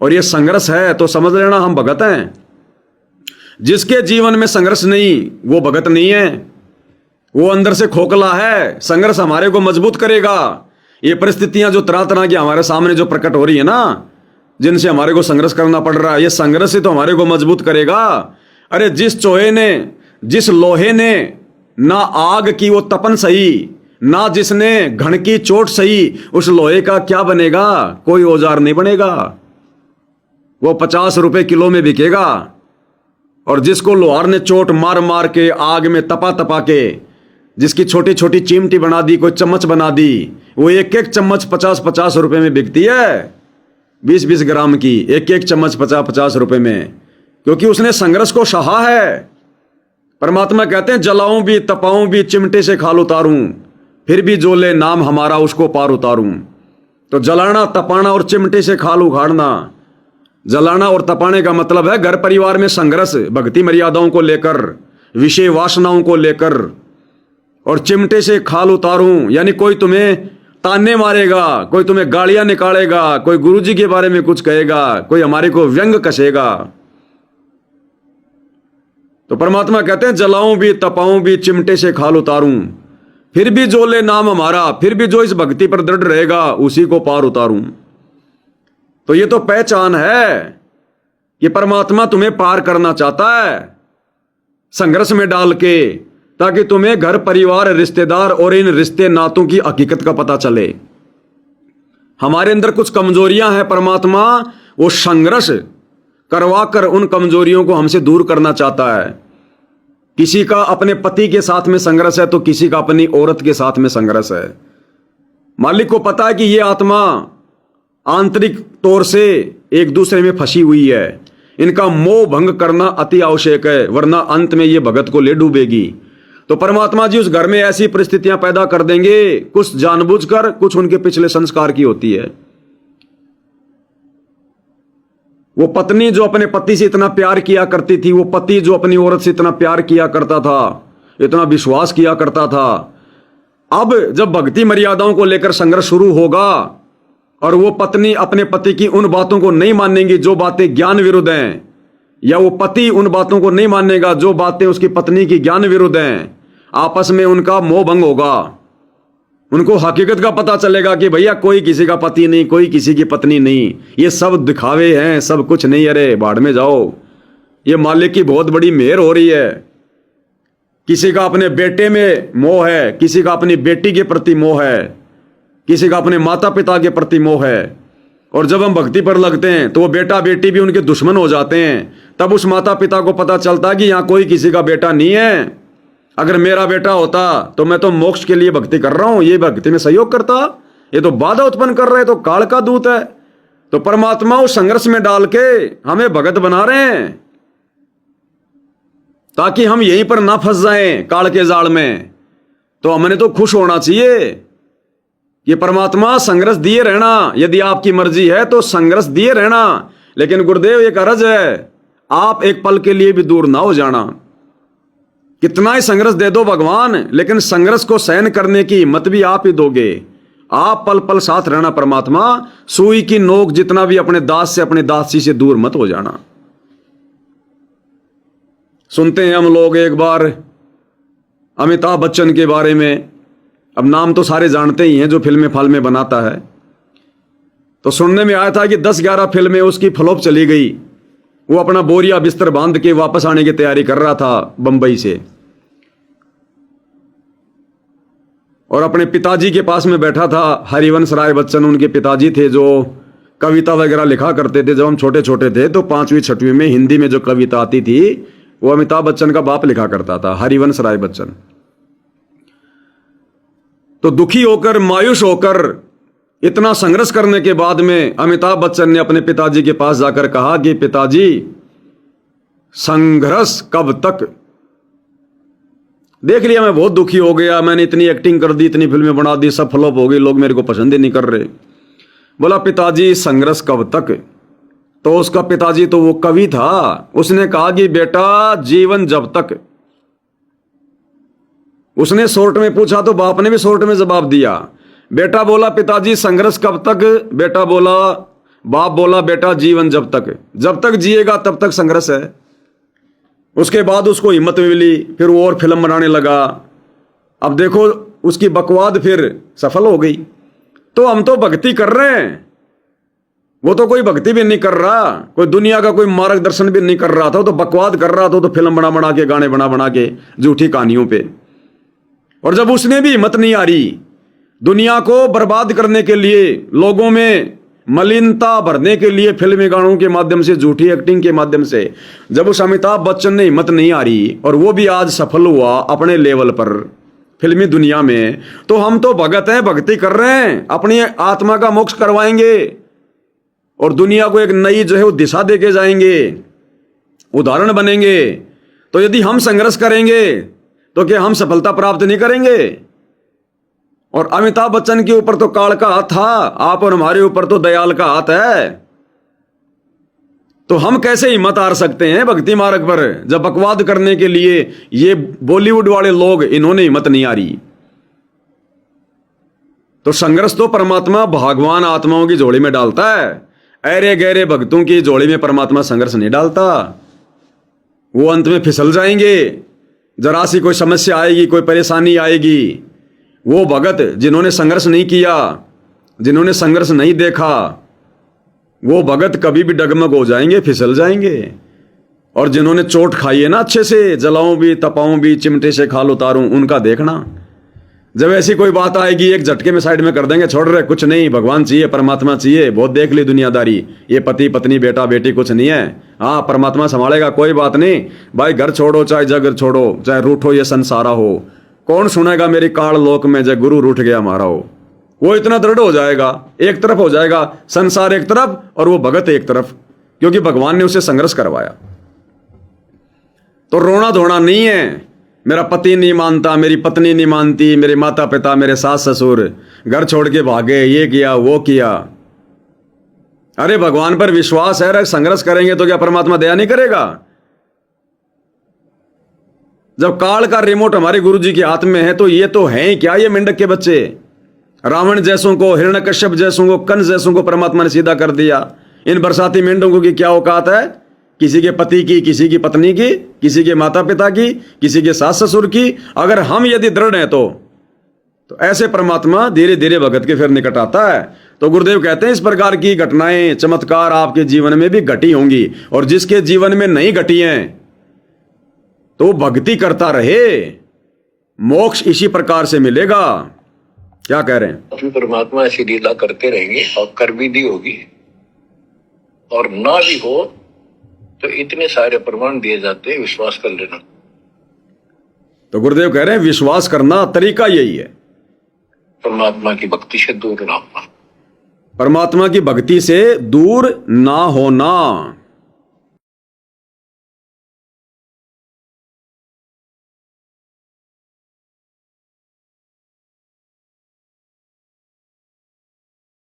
और ये संघर्ष है तो समझ लेना हम भगत हैं। जिसके जीवन में संघर्ष नहीं वो भगत नहीं है, वो अंदर से खोखला है। संघर्ष हमारे को मजबूत करेगा। ये परिस्थितियां जो तरह तरह की हमारे सामने जो प्रकट हो रही है ना, जिनसे हमारे को संघर्ष करना पड़ रहा है, ये संघर्ष ही तो हमारे को मजबूत करेगा। अरे जिस चोहे ने, जिस लोहे ने ना आग की वो तपन सही, ना जिसने घण की चोट सही, उस लोहे का क्या बनेगा? कोई औजार नहीं बनेगा, वो 50 रुपए किलो में बिकेगा। और जिसको लोहार ने चोट मार मार के, आग में तपा तपा के, जिसकी छोटी छोटी चिमटी बना दी, कोई चम्मच बना दी, वो एक एक चम्मच 50-50 रुपए में बिकती है, 20-20 ग्राम की एक एक चम्मच 50-50 रुपए में, क्योंकि उसने संघर्ष को सहा है। परमात्मा कहते हैं जलाऊं भी, तपाऊं भी, चिमटे से खाल उतारूं, फिर भी जो ले नाम हमारा उसको पार उतारूं। तो जलाना, तपाना और चिमटे से खाल उखाड़ना, जलाना और तपाने का मतलब है घर परिवार में संघर्ष, भक्ति मर्यादाओं को लेकर, विषय वासनाओं को लेकर। और चिमटे से खाल उतारूं यानी कोई तुम्हें ताने मारेगा, कोई तुम्हें गालियां निकालेगा, कोई गुरुजी के बारे में कुछ कहेगा, कोई हमारे को व्यंग कसेगा। तो परमात्मा कहते हैं जलाऊं भी, तपाऊं भी, चिमटे से खाल उतारूं, फिर भी जो ले नाम हमारा, फिर भी जो इस भक्ति पर दृढ़ रहेगा उसी को पार उतारूं। तो ये तो पहचान है कि परमात्मा तुम्हें पार करना चाहता है संघर्ष में डाल के, ताकि तुम्हें घर परिवार, रिश्तेदार और इन रिश्ते नातों की हकीकत का पता चले। हमारे अंदर कुछ कमजोरियां हैं, परमात्मा वो संघर्ष करवाकर उन कमजोरियों को हमसे दूर करना चाहता है। किसी का अपने पति के साथ में संघर्ष है तो किसी का अपनी औरत के साथ में संघर्ष है। मालिक को पता है कि ये आत्मा आंतरिक तौर से एक दूसरे में फंसी हुई है, इनका मोह भंग करना अति आवश्यक है, वरना अंत में ये भगत को ले डूबेगी। तो परमात्मा जी उस घर में ऐसी परिस्थितियां पैदा कर देंगे, कुछ जानबूझकर, कुछ उनके पिछले संस्कार की होती है। वो पत्नी जो अपने पति से इतना प्यार किया करती थी, वो पति जो अपनी औरत से इतना प्यार किया करता था, इतना विश्वास किया करता था, अब जब भक्ति मर्यादाओं को लेकर संघर्ष शुरू होगा और वो पत्नी अपने पति की उन बातों को नहीं मानेंगी जो बातें ज्ञान विरुद्ध हैं, या वो पति उन बातों को नहीं मानेगा जो बातें उसकी पत्नी की ज्ञान विरुद्ध हैं, आपस में उनका मोह भंग होगा। उनको हकीकत का पता चलेगा कि भैया कोई किसी का पति नहीं, कोई किसी की पत्नी नहीं, ये सब दिखावे हैं, सब कुछ नहीं, अरे बाढ़ में जाओ। ये मालिक की बहुत बड़ी मेहर हो रही है। किसी का अपने बेटे में मोह है, किसी का अपनी बेटी के प्रति मोह है, किसी का अपने माता पिता के प्रति मोह है, और जब हम भक्ति पर लगते हैं तो वो बेटा बेटी भी उनके दुश्मन हो जाते हैं। तब उस माता पिता को पता चलता कि यहाँ कोई किसी का बेटा नहीं है, अगर मेरा बेटा होता तो मैं तो मोक्ष के लिए भक्ति कर रहा हूं, ये भक्ति में सहयोग करता, ये तो बाधा उत्पन्न कर रहे, तो काल का दूत है। तो परमात्मा उस संघर्ष में डाल के हमें भगत बना रहे हैं ताकि हम यहीं पर ना फंस जाएं काल के जाल में। तो हमने तो खुश होना चाहिए कि परमात्मा संघर्ष दिए रहना, यदि आपकी मर्जी है तो संघर्ष दिए रहना, लेकिन गुरुदेव एक अर्ज है, आप एक पल के लिए भी दूर ना हो जाना। कितना ही संघर्ष दे दो भगवान, लेकिन संघर्ष को सहन करने की हिम्मत भी आप ही दोगे। आप पल पल साथ रहना परमात्मा, सुई की नोक जितना भी अपने दास से, अपने दासी से दूर मत हो जाना। सुनते हैं हम लोग एक बार अमिताभ बच्चन के बारे में, अब नाम तो सारे जानते ही हैं जो फिल्में फाल्में बनाता है। तो सुनने में आया था कि 10-11 फिल्में उसकी फ्लॉप चली गई। वो अपना बोरिया बिस्तर बांध के वापस आने की तैयारी कर रहा था बंबई से, और अपने पिताजी के पास में बैठा था। हरिवंश राय बच्चन उनके पिताजी थे जो कविता वगैरह लिखा करते थे। जब हम छोटे छोटे थे तो 5वीं 6वीं में हिंदी में जो कविता आती थी वो अमिताभ बच्चन का बाप लिखा करता था, हरिवंश राय बच्चन। तो दुखी होकर, मायूस होकर, इतना संघर्ष करने के बाद में अमिताभ बच्चन ने अपने पिताजी के पास जाकर कहा कि पिताजी, संघर्ष कब तक? देख लिया मैं बहुत दुखी हो गया, मैंने इतनी एक्टिंग कर दी, इतनी फिल्में बना दी, सब फ्लॉप हो गई, लोग मेरे को पसंद ही नहीं कर रहे। बोला पिताजी संघर्ष कब तक? तो उसका पिताजी तो वो कवि था, उसने कहा कि बेटा जीवन जब तक। उसने शॉर्ट में पूछा तो बाप ने भी शॉर्ट में जवाब दिया। बेटा बोला पिताजी संघर्ष कब तक? बेटा बोला, बाप बोला बेटा जीवन जब तक, जब तक जिएगा तब तक संघर्ष है। उसके बाद उसको हिम्मत मिली, फिर वो और फिल्म बनाने लगा। अब देखो उसकी बकवाद फिर सफल हो गई। तो हम तो भक्ति कर रहे हैं, वो तो कोई भक्ति भी नहीं कर रहा, कोई दुनिया का कोई मार्गदर्शन भी नहीं कर रहा था, तो बकवाद कर रहा था, तो फिल्म बना बना के, गाने बना बना के, झूठी कहानियों पे। और जब उसने भी हिम्मत नहीं आ रही दुनिया को बर्बाद करने के लिए, लोगों में मलिनता भरने के लिए, फिल्मी गानों के माध्यम से, झूठी एक्टिंग के माध्यम से, जब उस अमिताभ बच्चन ने हिम्मत नहीं आ रही और वो भी आज सफल हुआ अपने लेवल पर फिल्मी दुनिया में, तो हम तो भगत हैं, भक्ति कर रहे हैं, अपनी आत्मा का मोक्ष करवाएंगे और दुनिया को एक नई जो है वो दिशा देके जाएंगे, उदाहरण बनेंगे। तो यदि हम संघर्ष करेंगे तो क्या हम सफलता प्राप्त नहीं करेंगे? और अमिताभ बच्चन के ऊपर तो काल का हाथ था, आप और हमारे ऊपर तो दयाल का हाथ है। तो हम कैसे हिम्मत हार सकते हैं भक्ति मार्ग पर, जब बकवाद करने के लिए ये बॉलीवुड वाले लोग, इन्होंने हिम्मत नहीं आ रही। तो संघर्ष तो परमात्मा भगवान आत्माओं की झोली में डालता है, अरे गहरे भक्तों की झोली में परमात्मा संघर्ष नहीं डालता। वो अंत में फिसल जाएंगे, जरा सी कोई समस्या आएगी, कोई परेशानी आएगी, वो भगत जिन्होंने संघर्ष नहीं किया, जिन्होंने संघर्ष नहीं देखा, वो भगत कभी भी डगमग हो जाएंगे, फिसल जाएंगे। और जिन्होंने चोट खाई है ना, अच्छे से जलाऊं भी, तपाऊं भी, चिमटे से खाल उतारूं, उनका देखना। जब ऐसी कोई बात आएगी एक झटके में साइड में कर देंगे, छोड़ रहे कुछ नहीं, भगवान चाहिए, परमात्मा चाहिए, बहुत देख ली दुनियादारी, ये पति पत्नी बेटा बेटी कुछ नहीं है, हाँ परमात्मा संभालेगा, कोई बात नहीं भाई, घर छोड़ो चाहे जग छोड़ो, चाहे रूठो ये संसारा हो, कौन सुनेगा मेरी काल लोक में, जब गुरु रूठ गया हमारा हो। वो इतना दृढ़ हो जाएगा, एक तरफ हो जाएगा, संसार एक तरफ और वो भगत एक तरफ, क्योंकि भगवान ने उसे संघर्ष करवाया। तो रोना धोना नहीं है, मेरा पति नहीं मानता, मेरी पत्नी नहीं मानती, मेरे माता पिता, मेरे सास ससुर घर छोड़ के भागे, ये किया वो किया। अरे भगवान पर विश्वास है, संघर्ष करेंगे तो क्या परमात्मा दया नहीं करेगा? जब काल का रिमोट हमारे गुरुजी के हाथ में है तो ये तो हैं ही क्या, ये मेंढक के बच्चे। रावण जैसों को, हिरण्यकश्यप जैसों को, कंस जैसों को परमात्मा ने सीधा कर दिया। इन बरसाती मेंढकों की क्या औकात है? किसी के पति की, किसी की पत्नी की, किसी के माता पिता की, किसी के सास ससुर की। अगर हम यदि दृढ़ हैं तो ऐसे परमात्मा धीरे धीरे भगत के फिर निकट आता है। तो गुरुदेव कहते हैं इस प्रकार की घटनाएं, चमत्कार आपके जीवन में भी घटी होंगी, और जिसके जीवन में नहीं घटी हैं तो वो भक्ति करता रहे, मोक्ष इसी प्रकार से मिलेगा। क्या कह रहे हैं? अभी परमात्मा ऐसी लीला करते रहेंगे और कर भी दी होगी, और ना भी हो तो इतने सारे प्रमाण दिए जाते हैं, विश्वास कर लेना। तो गुरुदेव कह रहे हैं विश्वास करना तरीका यही है, परमात्मा की भक्ति से दूर ना होना। परमात्मा की भक्ति से दूर ना होना।